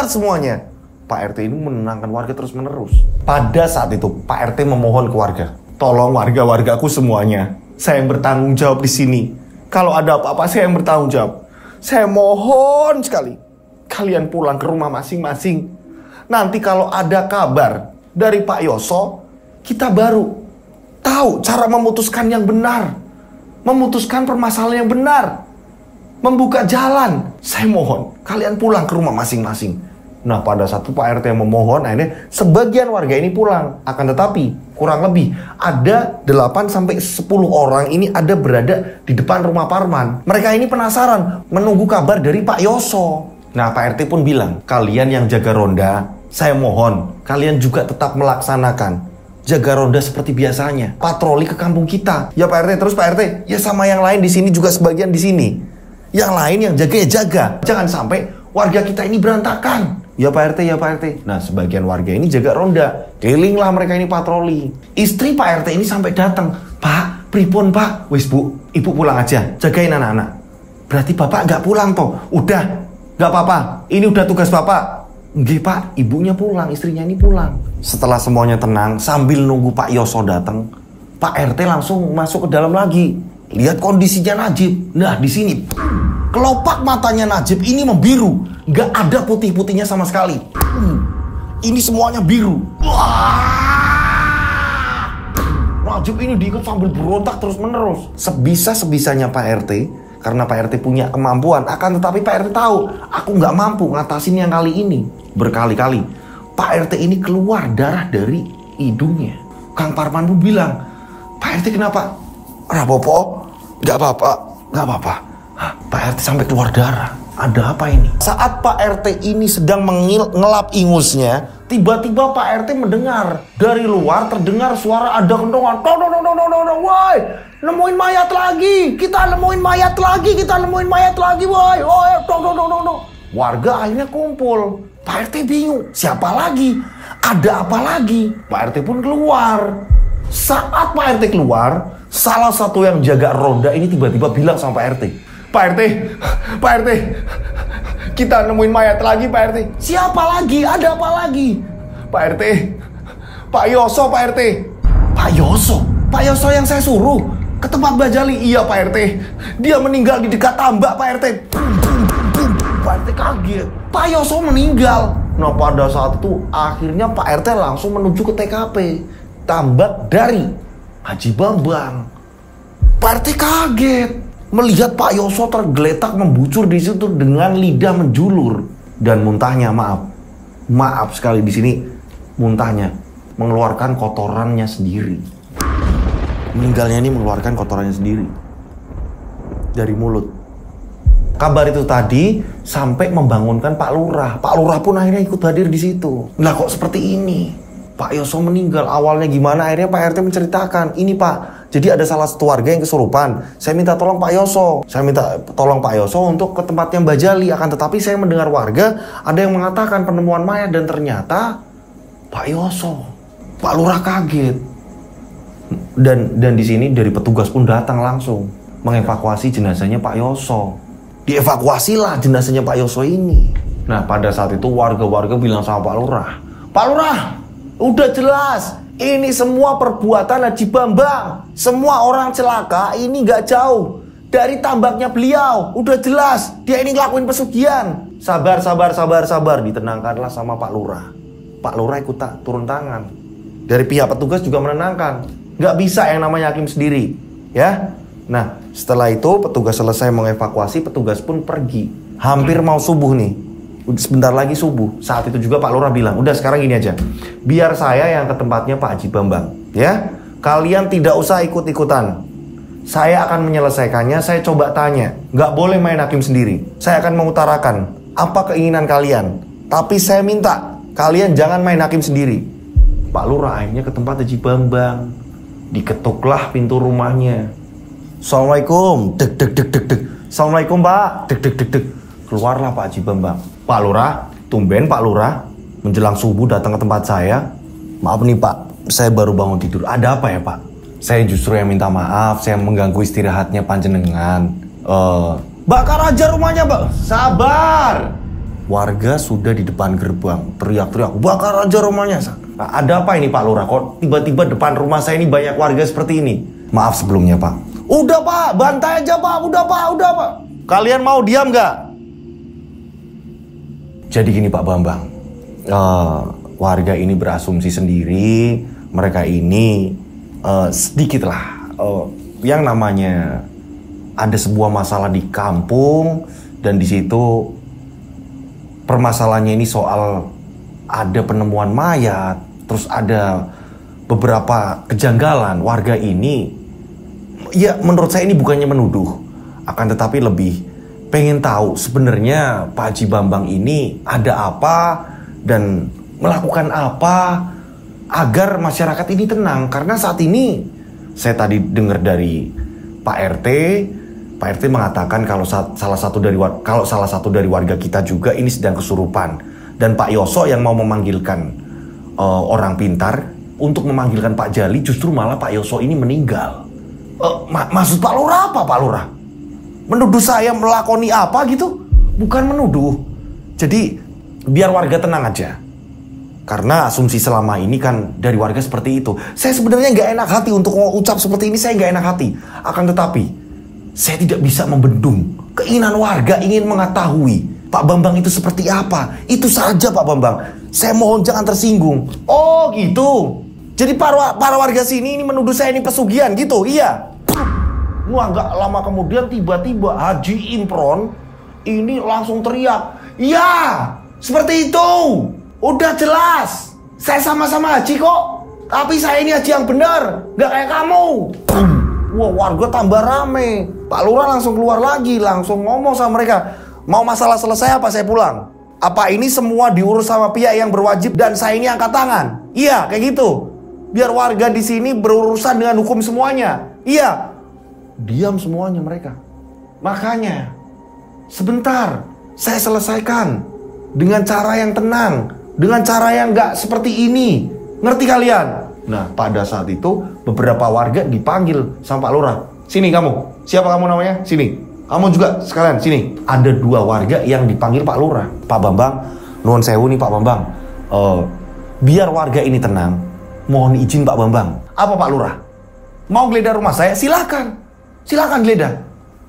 semuanya. Pak RT ini menenangkan warga terus menerus. Pada saat itu Pak RT memohon ke warga, tolong warga-wargaku semuanya, saya yang bertanggung jawab di sini. Kalau ada apa-apa saya yang bertanggung jawab. Saya mohon sekali, kalian pulang ke rumah masing-masing. Nanti kalau ada kabar dari Pak Yoso, kita baru tahu cara memutuskan yang benar, memutuskan permasalahan yang benar, membuka jalan. Saya mohon kalian pulang ke rumah masing-masing. Nah, pada satu Pak RT yang memohon, akhirnya sebagian warga ini pulang. Akan tetapi, kurang lebih ada 8-10 orang ini ada berada di depan rumah Parman. Mereka ini penasaran, menunggu kabar dari Pak Yoso. Nah, Pak RT pun bilang, kalian yang jaga ronda, saya mohon, kalian juga tetap melaksanakan jaga ronda seperti biasanya. Patroli ke kampung kita. Ya Pak RT, terus Pak RT, ya sama yang lain di sini juga sebagian di sini. Yang lain yang jaga ya jaga. Jangan sampai warga kita ini berantakan. Ya Pak RT, ya Pak RT. Nah, sebagian warga ini jaga ronda. Kelilinglah mereka ini patroli. Istri Pak RT ini sampai datang. Pak, pripun Pak? Wis Bu, Ibu pulang aja. Jagain anak-anak. Berarti Bapak nggak pulang toh? Udah, nggak apa-apa. Ini udah tugas Bapak. Nggih Pak, ibunya pulang, istrinya ini pulang. Setelah semuanya tenang, sambil nunggu Pak Yoso datang, Pak RT langsung masuk ke dalam lagi. Lihat kondisinya Najib. Nah, di sini kelopak matanya Najib ini membiru, nggak ada putih-putihnya sama sekali. Ini semuanya biru. Najib ini diikut sambil berontak terus-menerus. Sebisa-sebisanya Pak RT, karena Pak RT punya kemampuan, akan tetapi Pak RT tahu, aku nggak mampu ngatasin yang kali ini. Berkali-kali Pak RT ini keluar darah dari hidungnya. Kang Parman pun bilang, Pak RT kenapa? Rapopo, gak apa-apa, gak apa-apa. Pak RT sampai keluar darah. Ada apa ini? Saat Pak RT ini sedang ngelap ingusnya, tiba-tiba Pak RT mendengar dari luar terdengar suara ada kentongan. Woi, nemuin mayat lagi. Kita nemuin mayat lagi, woi. Warga akhirnya kumpul. Pak RT bingung, siapa lagi? Ada apa lagi? Pak RT pun keluar. Saat Pak RT keluar, salah satu yang jaga ronda ini tiba-tiba bilang sama Pak RT, Pak RT, kita nemuin mayat lagi Pak RT. Siapa lagi? Ada apa lagi? Pak RT, Pak Yoso Pak RT. Pak Yoso yang saya suruh ke tempat Bajali. Iya Pak RT, dia meninggal di dekat tambak Pak RT. Pak RT kaget, Pak Yoso meninggal. Nah pada saat itu akhirnya Pak RT langsung menuju ke TKP tambak dari Haji Bambang. Pak RT kaget melihat Pak Yoso tergeletak membujur di situ dengan lidah menjulur dan muntahnya, maaf sekali di sini, muntahnya mengeluarkan kotorannya sendiri. Meninggalnya ini mengeluarkan kotorannya sendiri dari mulut. Kabar itu tadi sampai membangunkan Pak Lurah. Pak Lurah pun akhirnya ikut hadir di situ. Nah kok seperti ini? Pak Yoso meninggal, awalnya gimana? Akhirnya Pak RT menceritakan, ini Pak, jadi ada salah satu warga yang kesurupan. Saya minta tolong Pak Yoso. Saya minta tolong Pak Yoso untuk ke tempatnya Mbak Jali. Akan tetapi saya mendengar warga ada yang mengatakan penemuan mayat dan ternyata Pak Yoso. Pak Lurah kaget. Dan di sini dari petugas pun datang langsung mengevakuasi jenazahnya Pak Yoso. Dievakuasilah jenazahnya Pak Yoso ini. Nah pada saat itu warga-warga bilang sama Pak Lurah, Pak Lurah, udah jelas ini semua perbuatan Haji Bambang. Semua orang celaka ini gak jauh dari tambaknya beliau. Udah jelas dia ini ngelakuin pesugihan. Sabar, ditenangkanlah sama Pak Lurah. Pak Lurah ikut turun tangan. Dari pihak petugas juga menenangkan, gak bisa yang namanya hakim sendiri, ya. Nah setelah itu petugas selesai mengevakuasi, petugas pun pergi. Hampir mau subuh nih, sebentar lagi subuh. Saat itu juga Pak Lurah bilang, udah sekarang gini aja, biar saya yang ke tempatnya Pak Haji Bambang, ya. Kalian tidak usah ikut-ikutan. Saya akan menyelesaikannya. Saya coba tanya, nggak boleh main hakim sendiri. Saya akan mengutarakan apa keinginan kalian, tapi saya minta kalian jangan main hakim sendiri. Pak Lurah akhirnya ke tempat Haji Bambang. Diketuklah pintu rumahnya. Assalamualaikum, deg. Assalamualaikum Pak, deg. Keluarlah Pak Haji Bambang. Pak Lurah, tumben Pak Lurah menjelang subuh datang ke tempat saya. Maaf nih Pak, saya baru bangun tidur. Ada apa ya Pak? Saya justru yang minta maaf, saya mengganggu istirahatnya panjenengan. Bakar aja rumahnya Pak. Sabar. Warga sudah di depan gerbang, teriak-teriak, bakar aja rumahnya. Nah, ada apa ini Pak Lurah? Kok tiba-tiba depan rumah saya ini banyak warga seperti ini? Maaf sebelumnya Pak. Udah Pak, bantai aja Pak. Udah Pak. Kalian mau diam gak? Jadi gini Pak Bambang, warga ini berasumsi sendiri, mereka ini sedikit lah, yang namanya ada sebuah masalah di kampung dan di situ permasalahannya ini soal ada penemuan mayat, terus ada beberapa kejanggalan. Warga ini, ya menurut saya ini bukannya menuduh, akan tetapi lebih pengen tahu sebenarnya Pak Haji Bambang ini ada apa dan melakukan apa agar masyarakat ini tenang. Karena saat ini saya tadi dengar dari Pak RT mengatakan kalau salah satu dari warga kita juga ini sedang kesurupan dan Pak Yoso yang mau memanggilkan orang pintar untuk memanggilkan Pak Jali, justru malah Pak Yoso ini meninggal. Maksud Pak Lurah apa Pak Lurah? Menuduh saya melakoni apa gitu? Bukan menuduh. Jadi biar warga tenang aja. Karena asumsi selama ini kan dari warga seperti itu. Saya sebenarnya nggak enak hati untuk ucap seperti ini. Saya nggak enak hati. Akan tetapi saya tidak bisa membendung keinginan warga ingin mengetahui Pak Bambang itu seperti apa. Itu saja Pak Bambang. Saya mohon jangan tersinggung. Oh gitu. Jadi para warga sini ini menuduh saya ini pesugihan gitu. Iya. Wah, nggak lama kemudian tiba-tiba Haji Imron ini langsung teriak, "Ya, seperti itu. Udah jelas, saya sama-sama haji kok. Tapi saya ini haji yang benar, nggak kayak kamu. Wah, warga tambah rame. Pak Lurah langsung keluar lagi, langsung ngomong sama mereka. Mau masalah selesai apa saya pulang? Apa ini semua diurus sama pihak yang berwajib dan saya ini angkat tangan? Iya, kayak gitu. Biar warga di sini berurusan dengan hukum semuanya. Iya. Diam semuanya mereka. Makanya, sebentar, saya selesaikan dengan cara yang tenang, dengan cara yang nggak seperti ini. Ngerti kalian? Nah, pada saat itu beberapa warga dipanggil sama Pak Lurah. Sini kamu. Siapa kamu namanya? Sini. Kamu juga sekalian sini. Ada 2 warga yang dipanggil Pak Lurah. Pak Bambang, nuwun sewu nih Pak Bambang. Biar warga ini tenang, mohon izin Pak Bambang. Apa Pak Lurah? Mau geledah rumah saya? Silakan. Silakan geledah.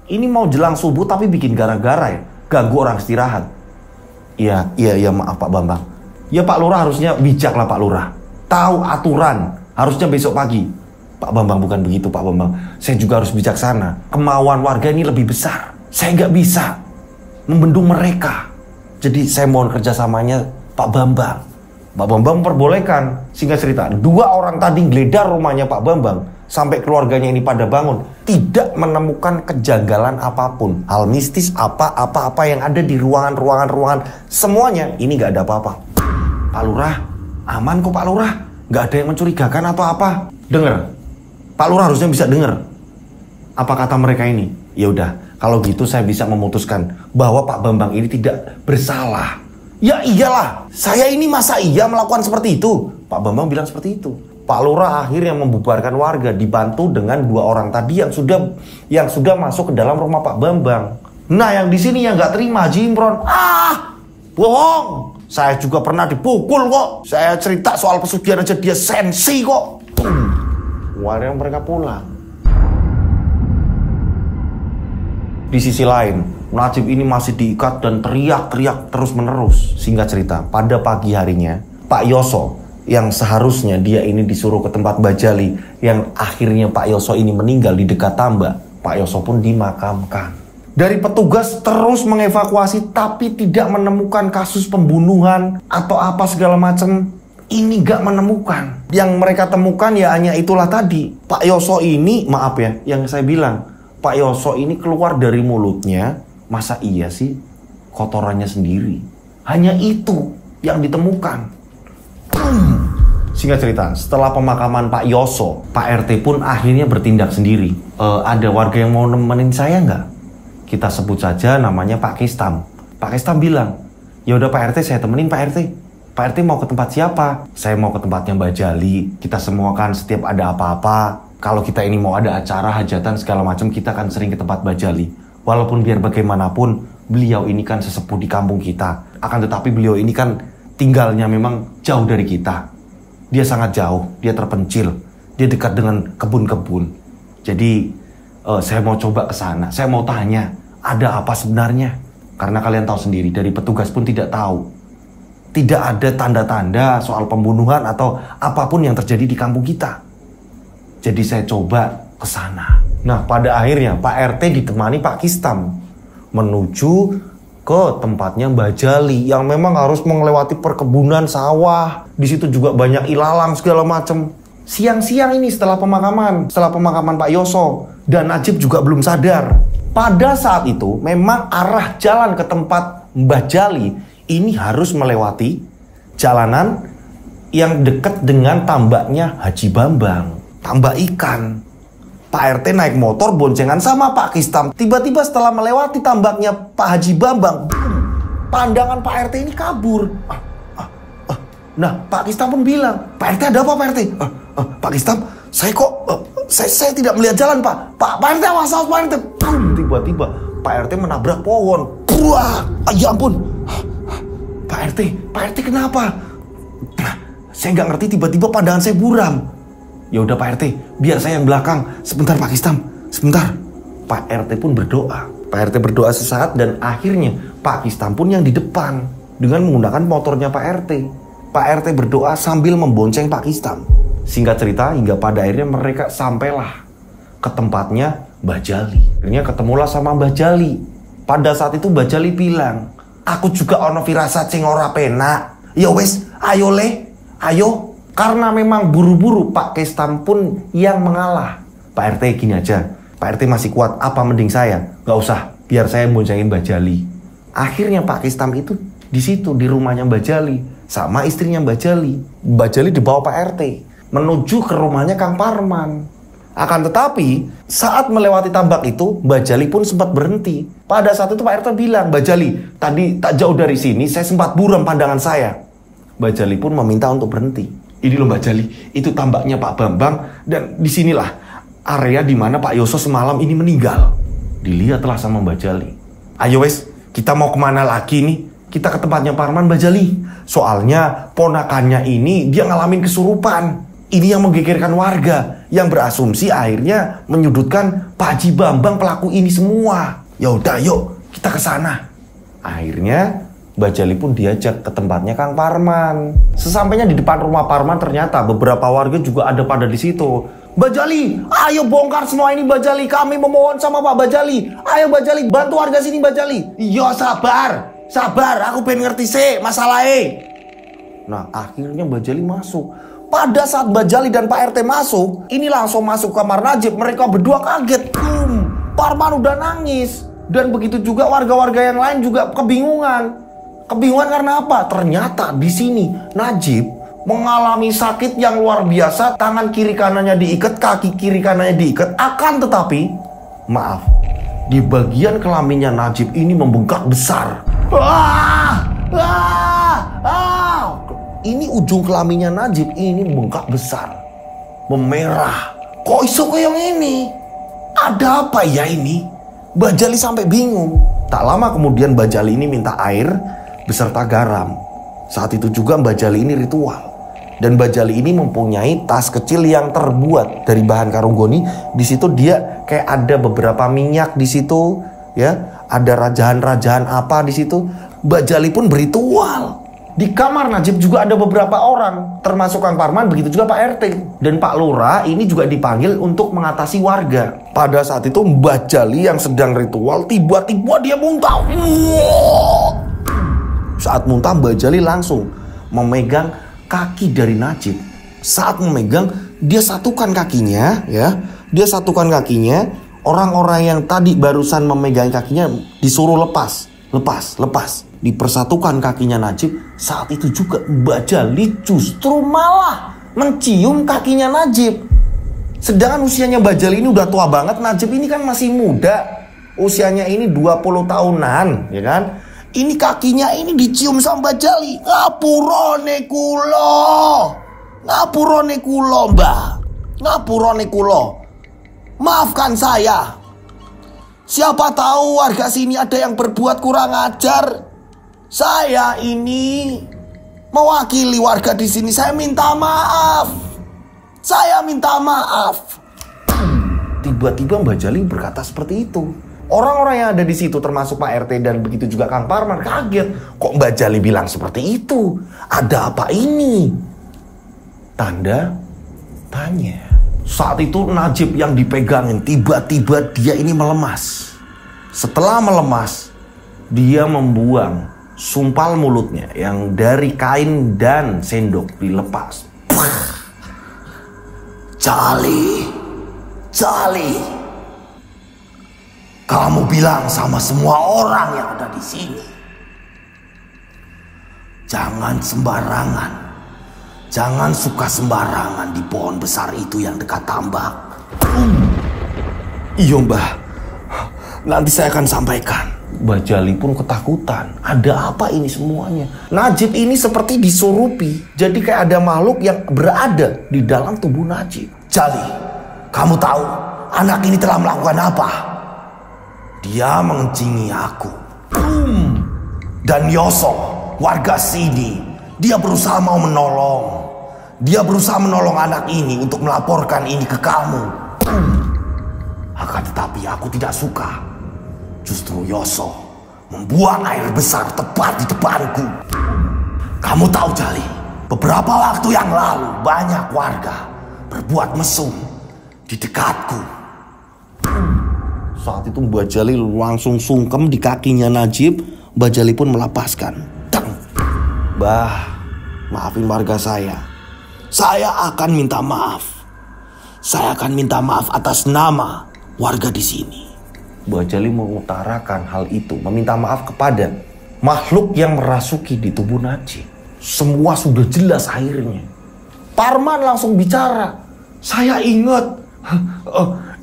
Ini mau jelang subuh tapi bikin gara-gara ya. Ganggu orang istirahat. Iya, maaf Pak Bambang. Ya Pak Lurah harusnya bijak lah Pak Lurah. Tahu aturan, harusnya besok pagi. Pak Bambang bukan begitu Pak Bambang. Saya juga harus bijaksana. Kemauan warga ini lebih besar. Saya nggak bisa membendung mereka. Jadi saya mohon kerjasamanya Pak Bambang. Pak Bambang memperbolehkan. Singkat cerita, 2 orang tadi geledah rumahnya Pak Bambang. Sampai keluarganya ini pada bangun. Tidak menemukan kejanggalan apapun. Hal mistis apa-apa yang ada di ruangan-ruangan. Semuanya ini nggak ada apa-apa. Pak Lurah, aman kok Pak Lurah. Nggak ada yang mencurigakan atau apa. Dengar. Pak Lurah harusnya bisa dengar. Apa kata mereka ini? Ya udah, kalau gitu saya bisa memutuskan bahwa Pak Bambang ini tidak bersalah. Ya iyalah, saya ini masa iya melakukan seperti itu? Pak Bambang bilang seperti itu. Pak Lurah akhirnya membubarkan warga, dibantu dengan 2 orang tadi yang sudah masuk ke dalam rumah Pak Bambang. Nah, yang di sini yang nggak terima Haji Imron. Bohong. Saya juga pernah dipukul kok. Saya cerita soal pesugihan aja dia sensi kok. Warga mereka pulang. Di sisi lain, Najib ini masih diikat dan teriak-teriak terus-menerus. Singkat cerita, pada pagi harinya, Pak Yoso yang seharusnya dia ini disuruh ke tempat Bajali, yang akhirnya Pak Yoso ini meninggal di dekat tambak, Pak Yoso pun dimakamkan. Dari petugas terus mengevakuasi tapi tidak menemukan kasus pembunuhan atau apa segala macam. Ini gak menemukan. Yang mereka temukan ya hanya itulah tadi. Pak Yoso ini, maaf ya, yang saya bilang, Pak Yoso ini keluar dari mulutnya, masa iya sih kotorannya sendiri. Hanya itu yang ditemukan. Singkat cerita, setelah pemakaman Pak Yoso, Pak RT pun akhirnya bertindak sendiri. Ada warga yang mau nemenin saya nggak? Kita sebut saja namanya Pak Kistam. Pak Kistam bilang, ya udah Pak RT saya temenin Pak RT. Pak RT mau ke tempat siapa? Saya mau ke tempatnya Mbak Jali. Kita semua kan setiap ada apa-apa, kalau kita ini mau ada acara, hajatan segala macam, kita kan sering ke tempat Mbak Jali. Walaupun biar bagaimanapun, beliau ini kan sesepuh di kampung kita. Akan tetapi beliau ini kan tinggalnya memang jauh dari kita. Dia sangat jauh, dia terpencil, dia dekat dengan kebun-kebun. Jadi saya mau coba ke sana, saya mau tanya, ada apa sebenarnya? Karena kalian tahu sendiri, dari petugas pun tidak tahu. Tidak ada tanda-tanda soal pembunuhan atau apapun yang terjadi di kampung kita. Jadi saya coba ke sana. Nah, pada akhirnya Pak RT ditemani Pak Kistam menuju ke tempatnya Mbah Jali yang memang harus melewati perkebunan sawah. Di situ juga banyak ilalang segala macam. Siang-siang ini setelah pemakaman Pak Yoso, dan Najib juga belum sadar. Pada saat itu memang arah jalan ke tempat Mbah Jali ini harus melewati jalanan yang dekat dengan tambaknya Haji Bambang, tambak ikan. Pak RT naik motor boncengan sama Pak Kistam. Tiba-tiba setelah melewati tambaknya Pak Haji Bambang, pandangan Pak RT ini kabur. Nah, Pak Kistam pun bilang, Pak RT ada apa Pak RT? Pak Kistam, saya tidak melihat jalan Pak. Pak RT awas Pak RT. Tiba-tiba Pak RT menabrak pohon. Wah, ya ampun. Pak RT kenapa? Saya nggak ngerti, tiba-tiba pandangan saya buram. Ya udah Pak RT, biar saya yang belakang. Sebentar Pak Kistam, sebentar. Pak RT pun berdoa. Pak RT berdoa sesaat dan akhirnya Pak Kistam pun yang di depan dengan menggunakan motornya Pak RT. Pak RT berdoa sambil membonceng Pak Kistam. Singkat cerita, hingga pada akhirnya mereka sampailah ke tempatnya Mbah Jali. Akhirnya ketemulah sama Mbah Jali. Pada saat itu Mbah Jali bilang, aku juga ono firasat sing ora penak. Ya wes, Ayo Le, ayo. Karena memang buru-buru, Pak Kestam pun yang mengalah. Pak RT gini aja, Pak RT masih kuat, apa mending saya? Gak usah, biar saya boncengin Mbak Jali. Akhirnya Pak Kestam itu di situ, di rumahnya Mbak Jali, sama istrinya Mbak Jali. Mbak Jali dibawa Pak RT menuju ke rumahnya Kang Parman. Akan tetapi, saat melewati tambak itu, Mbak Jali pun sempat berhenti. Pada saat itu Pak RT bilang, Mbak Jali, tadi tak jauh dari sini, saya sempat buram pandangan saya. Mbak Jali pun meminta untuk berhenti. Ini loh Mbak Jali, itu tambaknya Pak Bambang, dan disinilah area di mana Pak Yoso semalam ini meninggal. Dilihatlah sama Mbak Jali. Ayo wes, kita mau kemana lagi nih? Kita ke tempatnya Parman Mbak Jali. Soalnya ponakannya ini dia ngalamin kesurupan. Ini yang menggegerkan warga, yang berasumsi akhirnya menyudutkan Pak Haji Bambang pelaku ini semua. Ya udah, yuk kita ke sana. Akhirnya Mbak Jali pun diajak ke tempatnya Kang Parman. Sesampainya di depan rumah Parman, ternyata beberapa warga juga ada pada di situ. Mbak Jali, ayo bongkar semua ini Mbak Jali. Kami memohon sama Mbak Jali. Ayo Mbak Jali, bantu warga sini Mbak Jali. Iya sabar, aku pengen ngerti sih masalahnya. Nah akhirnya Mbak Jali masuk. Pada saat Mbak Jali dan Pak RT masuk, ini langsung masuk kamar Najib. Mereka berdua kaget. Parman udah nangis. Dan begitu juga warga-warga yang lain juga kebingungan. Kebingungan karena apa? Ternyata di sini Najib mengalami sakit yang luar biasa. Tangan kiri kanannya diikat, kaki kiri kanannya diikat. Akan tetapi, maaf, di bagian kelaminnya Najib ini membengkak besar. Ini ujung kelaminnya Najib ini membengkak besar, memerah. Kok iso kayak yang ini? Ada apa ya ini? Mbak Jali sampai bingung. Tak lama kemudian Mbak Jali ini minta air beserta garam. Saat itu juga Mbak Jali ini ritual. Dan Mbak Jali ini mempunyai tas kecil yang terbuat dari bahan karung goni. Di situ dia kayak ada beberapa minyak di situ, ya. Ada rajahan-rajahan apa di situ. Mbak Jali pun berritual. Di kamar Najib juga ada beberapa orang, termasuk Kang Parman, begitu juga Pak RT. Dan Pak Lurah ini juga dipanggil untuk mengatasi warga. Pada saat itu Mbak Jali yang sedang ritual, tiba-tiba dia muntah. Saat muntah, Mbak Jali langsung memegang kaki dari Najib. Saat memegang, dia satukan kakinya, ya. Dia satukan kakinya. Orang-orang yang tadi barusan memegang kakinya disuruh lepas. Dipersatukan kakinya Najib. Saat itu juga Mbak Jali justru malah mencium kakinya Najib. Sedangkan usianya Mbak Jali ini udah tua banget. Najib ini kan masih muda. Usianya ini 20 tahunan, ya kan? Ini kakinya ini dicium sama Mbak Jali. Ngapurone kulo, Mbak. Ngapurone kulo. Maafkan saya. Siapa tahu warga sini ada yang berbuat kurang ajar. Saya ini mewakili warga di sini. Saya minta maaf. Tiba-tiba Mbak Jali berkata seperti itu. Orang-orang yang ada di situ termasuk Pak RT dan begitu juga Kang Parman kaget. Kok Mbak Jali bilang seperti itu? Ada apa ini? Tanda tanya. Saat itu Najib yang dipegangin tiba-tiba dia ini melemas. Setelah melemas, dia membuang sumpal mulutnya yang dari kain dan sendok dilepas. Jali, kamu bilang sama semua orang yang ada di sini, jangan sembarangan, jangan suka sembarangan di pohon besar itu yang dekat tambak. Iya Mbah, nanti saya akan sampaikan. Mbak Jali pun ketakutan. Ada apa ini semuanya? Najib ini seperti disurupi. Jadi kayak ada makhluk yang berada di dalam tubuh Najib. Jali, kamu tahu anak ini telah melakukan apa? Dia mengencingi aku. Dan Yoso, warga sini, dia berusaha mau menolong. Dia berusaha menolong anak ini untuk melaporkan ini ke kamu. Akan tetapi aku tidak suka. Justru Yoso membuang air besar tepat di depanku. Kamu tahu Jali, beberapa waktu yang lalu banyak warga berbuat mesum di dekatku. Saat itu Mbak Jali langsung sungkem di kakinya Najib. Mbak Jali pun melepaskan. Mbah, maafin warga saya. Saya akan minta maaf. Saya akan minta maaf atas nama warga di sini. Bajali mengutarakan hal itu, meminta maaf kepada makhluk yang merasuki di tubuh Najib. Semua sudah jelas akhirnya. Parman langsung bicara. Saya ingat,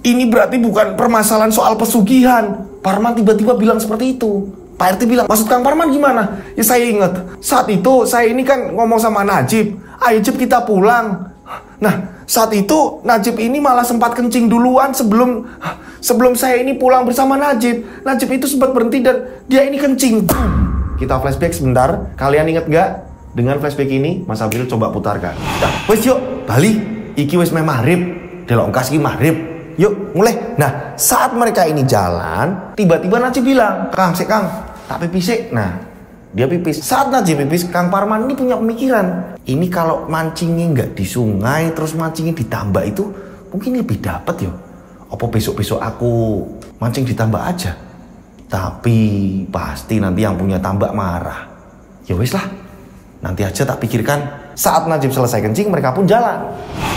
ini berarti bukan permasalahan soal pesugihan. Parman tiba-tiba bilang seperti itu. Pak RT bilang, maksud Kang Parman gimana? Ya saya ingat, saat itu saya ini kan ngomong sama Najib, ayo Jib kita pulang. Nah, saat itu Najib ini malah sempat kencing duluan sebelum saya ini pulang bersama Najib. Najib itu sempat berhenti dan dia ini kencing. Kita flashback sebentar. Kalian ingat gak? Dengan flashback ini, Mas Abril coba putarkan. Nah, wes yuk, balik. Iki wes maghrib. Delok engkas iki maghrib. Yuk, mulai. Nah, saat mereka ini jalan, tiba-tiba Najib bilang, Kang, tak pipis sik. Nah, dia pipis. Saat Najib pipis, Kang Parman ini punya pemikiran. Ini kalau mancingnya nggak di sungai, terus mancingnya ditambak itu, mungkin lebih dapat yo. Apa besok-besok aku mancing ditambak aja? Tapi pasti nanti yang punya tambak marah. Ya wis lah, nanti aja tak pikirkan. Saat Najib selesai kencing, mereka pun jalan.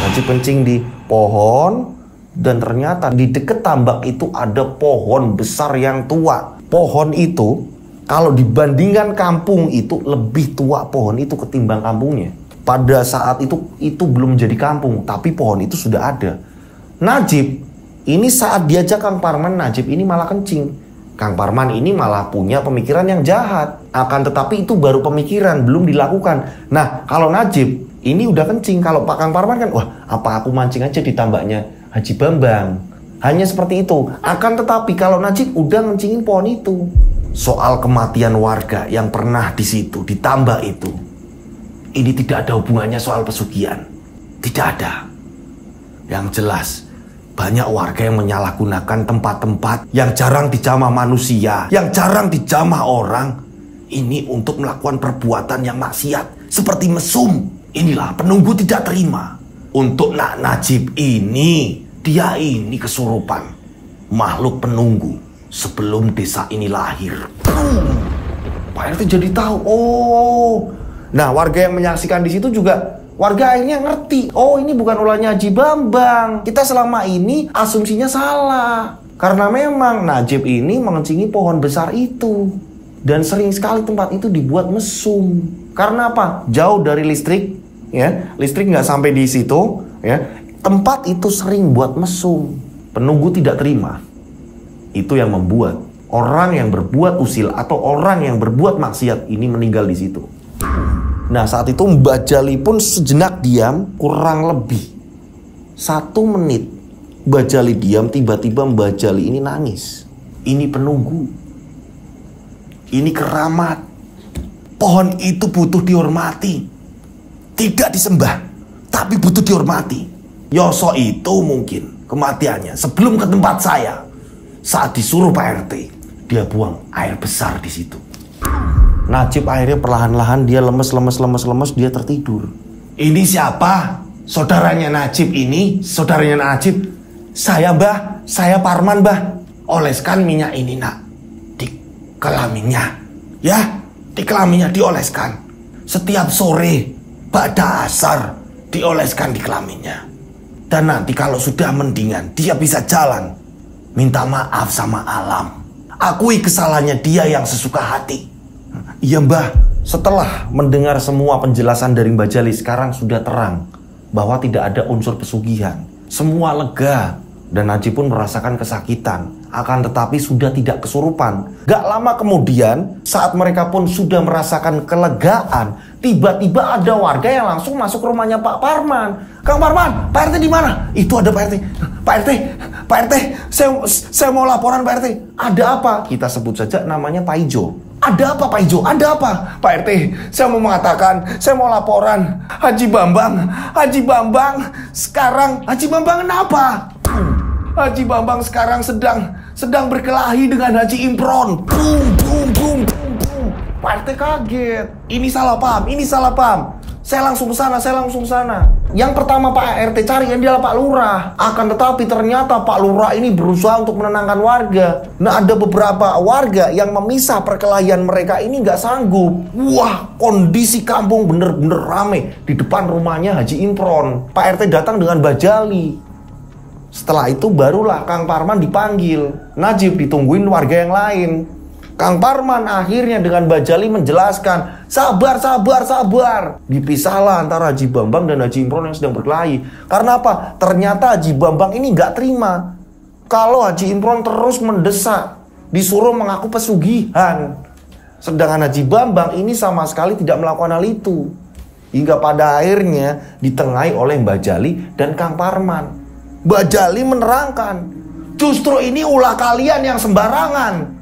Najib kencing di pohon. Dan ternyata di dekat tambak itu ada pohon besar yang tua. Pohon itu kalau dibandingkan kampung itu lebih tua pohon itu ketimbang kampungnya. Pada saat itu belum menjadi kampung, tapi pohon itu sudah ada. Najib ini saat diajak Kang Parman, Najib ini malah kencing. Kang Parman ini malah punya pemikiran yang jahat. Akan tetapi itu baru pemikiran, belum dilakukan. Nah, kalau Najib ini udah kencing. Kalau Pak Kang Parman kan, wah apa aku mancing aja di tambaknya Haji Bambang. Hanya seperti itu. Akan tetapi kalau Najib udah ngencingin pohon itu. Soal kematian warga yang pernah di situ, di tambak itu, ini tidak ada hubungannya soal pesugihan. Tidak ada. Yang jelas, banyak warga yang menyalahgunakan tempat-tempat yang jarang dijamah manusia, yang jarang dijamah orang, ini untuk melakukan perbuatan yang maksiat, seperti mesum. Inilah penunggu tidak terima. Untuk Nak Najib ini, dia ini kesurupan makhluk penunggu sebelum desa ini lahir. Pak RT jadi tahu. Oh, nah warga yang menyaksikan di situ juga, warga akhirnya ngerti. Oh, ini bukan ulahnya Haji Bambang. Kita selama ini asumsinya salah. Karena memang Najib ini mengencingi pohon besar itu. Dan sering sekali tempat itu dibuat mesum. Karena apa? Jauh dari listrik, ya. Listrik nggak sampai di situ, ya. Tempat itu sering buat mesum. Penunggu tidak terima. Itu yang membuat orang yang berbuat usil atau orang yang berbuat maksiat ini meninggal di situ. Nah, saat itu Mbak Jali pun sejenak diam, kurang lebih 1 menit. Mbak Jali diam, tiba-tiba Mbak Jali ini nangis. Ini penunggu. Ini keramat. Pohon itu butuh dihormati. Tidak disembah, tapi butuh dihormati. Yoso itu mungkin kematiannya sebelum ke tempat saya. Saat disuruh Pak RT, dia buang air besar di situ. Najib akhirnya perlahan-lahan dia lemes, dia tertidur. Ini siapa? Saudaranya Najib ini? Saudaranya Najib? Saya Mbah, saya Parman Mbah. Oleskan minyak ini nak di kelaminnya. Ya, di kelaminnya dioleskan. Setiap sore, ba'da asar, dioleskan di kelaminnya. Dan nanti kalau sudah mendingan, dia bisa jalan. Minta maaf sama alam. Akui kesalahannya dia yang sesuka hati. Iya Mbah. Setelah mendengar semua penjelasan dari Mbak Jali, sekarang sudah terang bahwa tidak ada unsur pesugihan. Semua lega. Dan Najib pun merasakan kesakitan. Akan tetapi sudah tidak kesurupan. Gak lama kemudian, saat mereka pun sudah merasakan kelegaan, tiba-tiba ada warga yang langsung masuk rumahnya Pak Parman. Kang Parman, Pak RT di mana? Itu ada Pak RT. Pak RT, saya mau laporan Pak RT. Ada apa? Kita sebut saja namanya Pak Ijo. Ada apa Pak Ijo? Ada apa? Pak RT, saya mau mengatakan, saya mau laporan. Haji Bambang, sekarang Haji Bambang kenapa? Haji Bambang sekarang sedang berkelahi dengan Haji Imron. Boom. Pak RT kaget. Ini salah paham. Saya langsung ke sana. Yang pertama Pak RT cari adalah Pak Lurah. Akan tetapi ternyata Pak Lurah ini berusaha untuk menenangkan warga. Nah, ada beberapa warga yang memisah perkelahian mereka ini nggak sanggup. Wah, kondisi kampung bener-bener rame. Di depan rumahnya Haji Imron. Pak RT datang dengan bajali. Setelah itu barulah Kang Parman dipanggil. Najib ditungguin warga yang lain. Kang Parman akhirnya dengan bajali menjelaskan, sabar. Dipisahlah antara Haji Bambang dan Haji Imron yang sedang berkelahi. Karena apa? Ternyata Haji Bambang ini nggak terima kalau Haji Imron terus mendesak, disuruh mengaku pesugihan. Sedangkan Haji Bambang ini sama sekali tidak melakukan hal itu. Hingga pada akhirnya ditengahi oleh Mbak Jali dan Kang Parman. Mbak Jali menerangkan, justru ini ulah kalian yang sembarangan.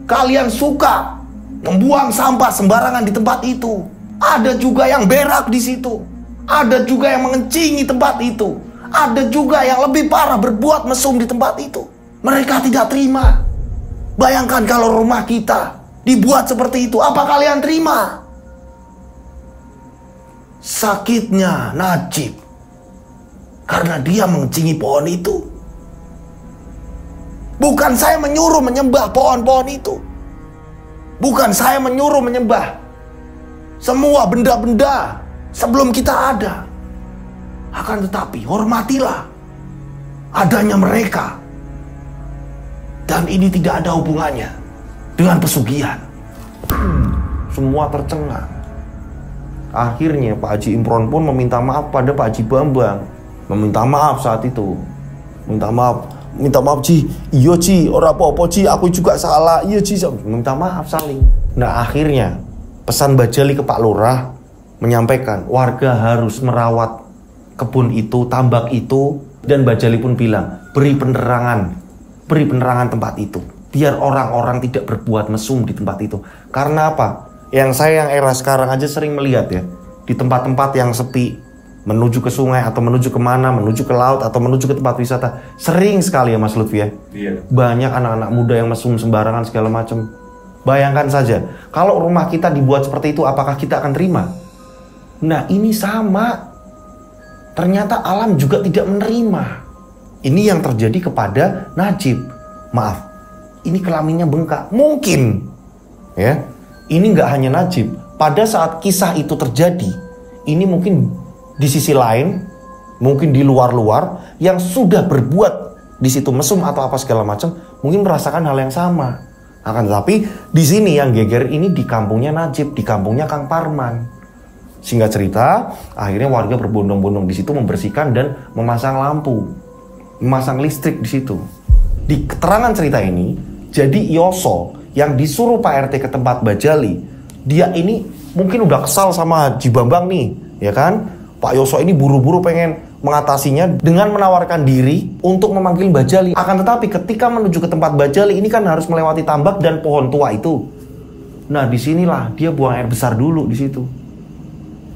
Kalian suka membuang sampah sembarangan di tempat itu. Ada juga yang berak di situ. Ada juga yang mengencingi tempat itu. Ada juga yang lebih parah berbuat mesum di tempat itu. Mereka tidak terima. Bayangkan kalau rumah kita dibuat seperti itu, apa kalian terima? Sakitnya Najib karena dia mengencingi pohon itu. Bukan saya menyuruh menyembah pohon-pohon itu. Bukan saya menyuruh menyembah semua benda-benda sebelum kita ada. Akan tetapi hormatilah adanya mereka. Dan ini tidak ada hubungannya dengan pesugihan. Semua tercengang. Akhirnya Pak Haji Imron pun meminta maaf pada Pak Haji Bambang. Meminta maaf saat itu. Minta maaf Ci. Iya Ci, ora apa-apa Ci, aku juga salah. Iya Ci, minta maaf saling. Nah, akhirnya pesan Bajali ke Pak Lurah menyampaikan warga harus merawat kebun itu, tambak itu, dan Bajali pun bilang, beri penerangan tempat itu. Biar orang-orang tidak berbuat mesum di tempat itu. Karena apa? Yang era sekarang aja sering melihat ya, di tempat-tempat yang sepi, menuju ke sungai atau menuju kemana, menuju ke laut atau menuju ke tempat wisata, sering sekali ya Mas Lutfi ya. Iya. Banyak anak-anak muda yang mesum sembarangan segala macam. Bayangkan saja, kalau rumah kita dibuat seperti itu, apakah kita akan terima? Nah, ini sama. Ternyata alam juga tidak menerima. Ini yang terjadi kepada Najib. Maaf, ini kelaminnya bengkak. Mungkin, ya, ini nggak hanya Najib. Pada saat kisah itu terjadi, ini mungkin di sisi lain, mungkin di luar-luar yang sudah berbuat di situ mesum atau apa segala macam, mungkin merasakan hal yang sama. Akan tetapi di sini yang geger ini di kampungnya Najib, di kampungnya Kang Parman. Singkat cerita, akhirnya warga berbondong-bondong di situ membersihkan dan memasang lampu, memasang listrik di situ. Di keterangan cerita ini, jadi Yoso yang disuruh Pak RT ke tempat Bajali, dia ini mungkin udah kesal sama Haji Bambang nih, ya kan? Pak Yoso ini buru-buru pengen mengatasinya dengan menawarkan diri untuk memanggil Bajali. Akan tetapi ketika menuju ke tempat Bajali ini kan harus melewati tambak dan pohon tua itu. Nah, disinilah dia buang air besar dulu di situ.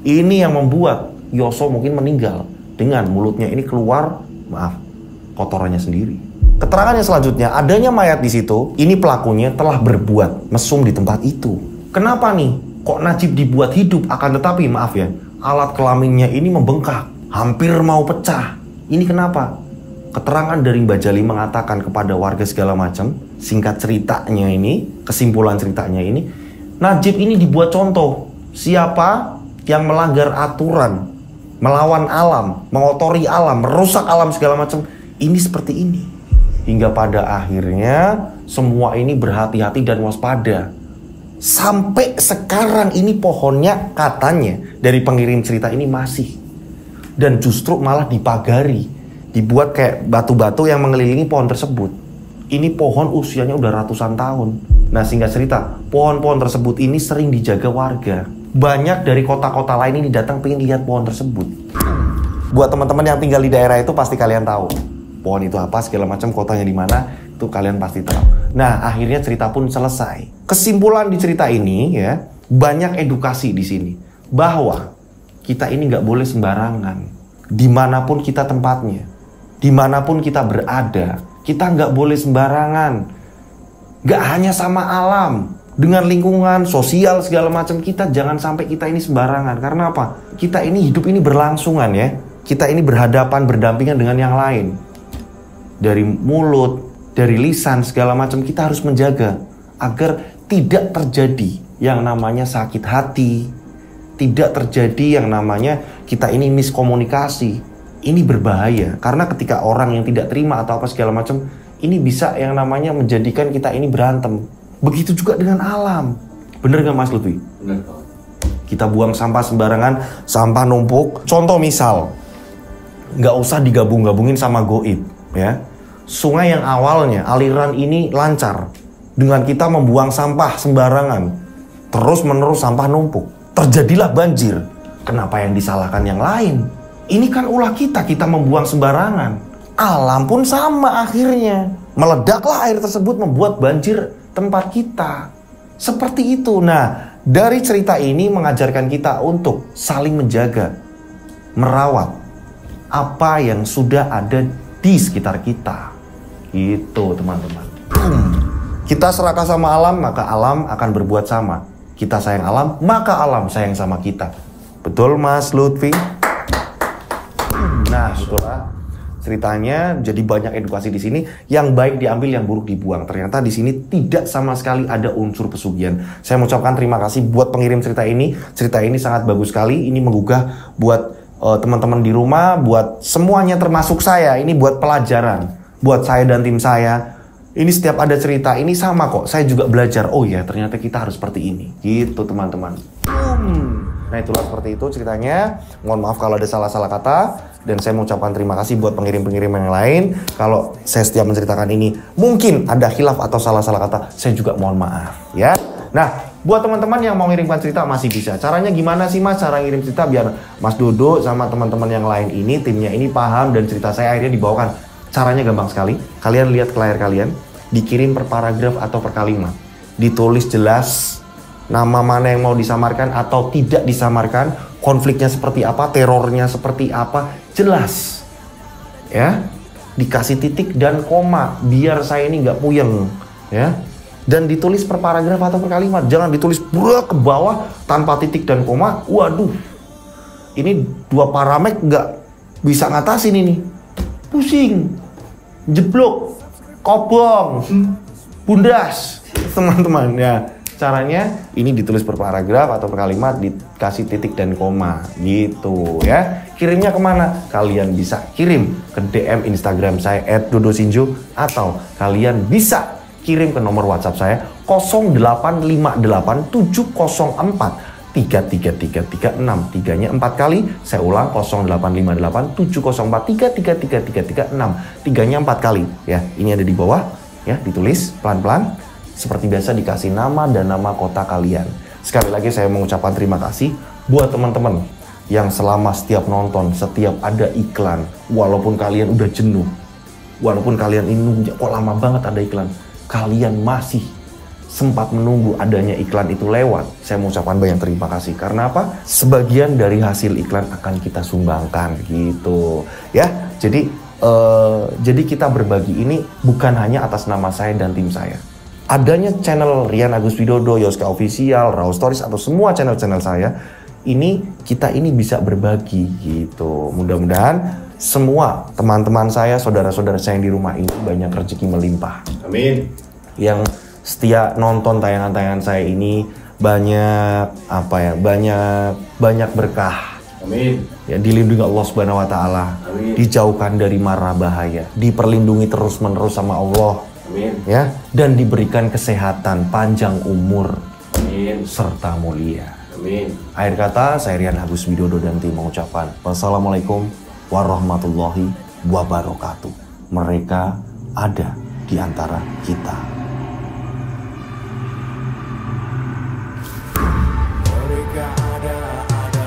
Ini yang membuat Yoso mungkin meninggal dengan mulutnya ini keluar, kotorannya sendiri. Keterangannya selanjutnya, adanya mayat di situ. Ini pelakunya telah berbuat mesum di tempat itu. Kenapa nih? Kok Najib dibuat hidup? Akan tetapi alat kelaminnya ini membengkak, hampir mau pecah. Ini kenapa? Keterangan dari Mbak Jali mengatakan kepada warga segala macam. Singkat ceritanya ini, kesimpulan ceritanya ini, Najib ini dibuat contoh. Siapa yang melanggar aturan, melawan alam, mengotori alam, merusak alam segala macam, ini seperti ini. Hingga pada akhirnya semua ini berhati-hati dan waspada. Sampai sekarang ini pohonnya katanya dari pengirim cerita ini masih. Dan justru malah dipagari. Dibuat kayak batu-batu yang mengelilingi pohon tersebut. Ini pohon usianya udah ratusan tahun. Nah, singkat cerita, pohon-pohon tersebut ini sering dijaga warga. Banyak dari kota-kota lain ini datang pengen lihat pohon tersebut. Buat teman-teman yang tinggal di daerah itu pasti kalian tahu. Pohon itu apa, segala macam, kotanya di mana, itu kalian pasti tahu. Nah, akhirnya cerita pun selesai. Kesimpulan di cerita ini ya, banyak edukasi di sini bahwa kita ini nggak boleh sembarangan. Dimanapun kita tempatnya, dimanapun kita berada, kita nggak boleh sembarangan. Nggak hanya sama alam, dengan lingkungan, sosial, segala macam. Kita jangan sampai kita ini sembarangan. Karena apa? Kita ini hidup ini berlangsungan ya. Kita ini berhadapan, berdampingan dengan yang lain. Dari mulut, dari lisan, segala macam kita harus menjaga agar tidak terjadi yang namanya sakit hati, tidak terjadi yang namanya kita ini miskomunikasi. Ini berbahaya karena ketika orang yang tidak terima atau apa segala macam, ini bisa yang namanya menjadikan kita ini berantem. Begitu juga dengan alam. Bener gak Mas Lutfi? Bener. Kita buang sampah sembarangan, sampah numpuk. Contoh misal, nggak usah digabung-gabungin sama goib ya. Sungai yang awalnya aliran ini lancar, dengan kita membuang sampah sembarangan, terus menerus sampah numpuk, terjadilah banjir. Kenapa yang disalahkan yang lain? Ini kan ulah kita membuang sembarangan. Alam pun sama akhirnya. Meledaklah air tersebut membuat banjir tempat kita. Seperti itu. Nah, dari cerita ini mengajarkan kita untuk saling menjaga, merawat apa yang sudah ada di sekitar kita. Itu teman-teman. Kita serakah sama alam, maka alam akan berbuat sama. Kita sayang alam, maka alam sayang sama kita. Betul Mas Lutfi? Nah, itulah ceritanya. Jadi banyak edukasi di sini. Yang baik diambil, yang buruk dibuang. Ternyata di sini tidak sama sekali ada unsur pesugihan. Saya mengucapkan terima kasih buat pengirim cerita ini. Cerita ini sangat bagus sekali. Ini menggugah buat teman-teman di rumah, buat semuanya termasuk saya. Ini buat pelajaran, buat saya dan tim saya. Ini setiap ada cerita ini sama kok. Saya juga belajar. Oh ya, ternyata kita harus seperti ini. Gitu teman-teman. Nah itulah seperti itu ceritanya. Mohon maaf kalau ada salah-salah kata. Dan saya mengucapkan terima kasih buat pengirim-pengirim yang lain. Kalau saya setiap menceritakan ini mungkin ada khilaf atau salah-salah kata, saya juga mohon maaf ya. Nah, buat teman-teman yang mau ngirimkan cerita masih bisa. Caranya gimana sih Mas cara ngirim cerita biar Mas Dodo sama teman-teman yang lain ini, timnya ini paham dan cerita saya akhirnya dibawakan. Caranya gampang sekali. Kalian lihat ke layar kalian, dikirim per paragraf atau per kalimat. Ditulis jelas nama mana yang mau disamarkan atau tidak disamarkan, konfliknya seperti apa, terornya seperti apa, jelas. Ya, dikasih titik dan koma biar saya ini nggak puyeng, ya. Dan ditulis per paragraf atau per kalimat, jangan ditulis ke bawah tanpa titik dan koma. Waduh, ini 2 paramek nggak bisa ngatasin ini, pusing, jeblok, kobong, bundas, teman-teman ya. Caranya ini ditulis per paragraf atau per kalimat, dikasih titik dan koma gitu ya. Kirimnya kemana? Kalian bisa kirim ke DM Instagram saya @dodosinjo atau kalian bisa kirim ke nomor WhatsApp saya 085870433336. 3-nya 4 kali. Saya ulang 085870433336. 3-nya 4 kali ya. Ini ada di bawah ya, ditulis pelan-pelan. Seperti biasa dikasih nama dan nama kota kalian. Sekali lagi saya mengucapkan terima kasih buat teman-teman yang selama setiap nonton, setiap ada iklan, walaupun kalian udah jenuh, walaupun kalian ini kok lama banget ada iklan, kalian masih sempat menunggu adanya iklan itu lewat. Saya mengucapkan banyak terima kasih. Karena apa? Sebagian dari hasil iklan akan kita sumbangkan gitu. Ya, jadi kita berbagi ini bukan hanya atas nama saya dan tim saya. Adanya channel Rian Agus Widodo, Yoska Official, Raw Stories atau semua channel-channel saya, ini kita ini bisa berbagi gitu. Mudah-mudahan semua teman-teman saya, saudara-saudara saya yang di rumah ini banyak rezeki melimpah. Amin. Yang setia nonton tayangan-tayangan saya ini banyak banyak berkah. Amin. Ya, dilindungi Allah Subhanahu wa taala. Dijauhkan dari mara bahaya, diperlindungi terus-menerus sama Allah. Amin. Ya, dan diberikan kesehatan, panjang umur, Amin. serta mulia. Amin. Akhir kata, saya Rian Agus Widodo dan tim mengucapkan wassalamualaikum warahmatullahi wabarakatuh. Mereka ada di antara kita. Mereka ada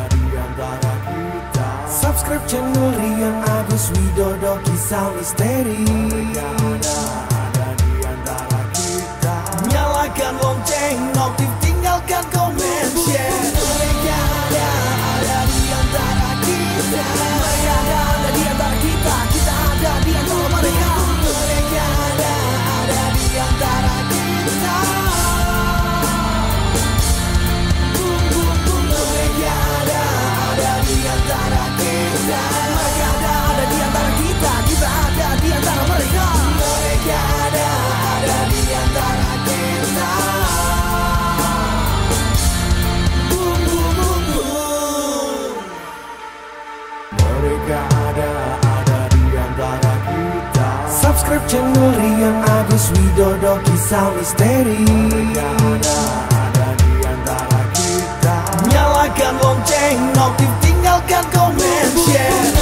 di antara kita. Subscribe channel Rian Agus Widodo, kisah misteri. Mereka ada di antara kita. Nyalakan lonceng, notif, tinggalkan komen, share. Mereka ada di antara kita. Mereka ada di antara kita. Kita ada di antara mereka. Mereka ada di antara kita. Widodo kisah misteri. Ada di antara kita. Nyalakan lonceng, notif, tinggalkan komen, share.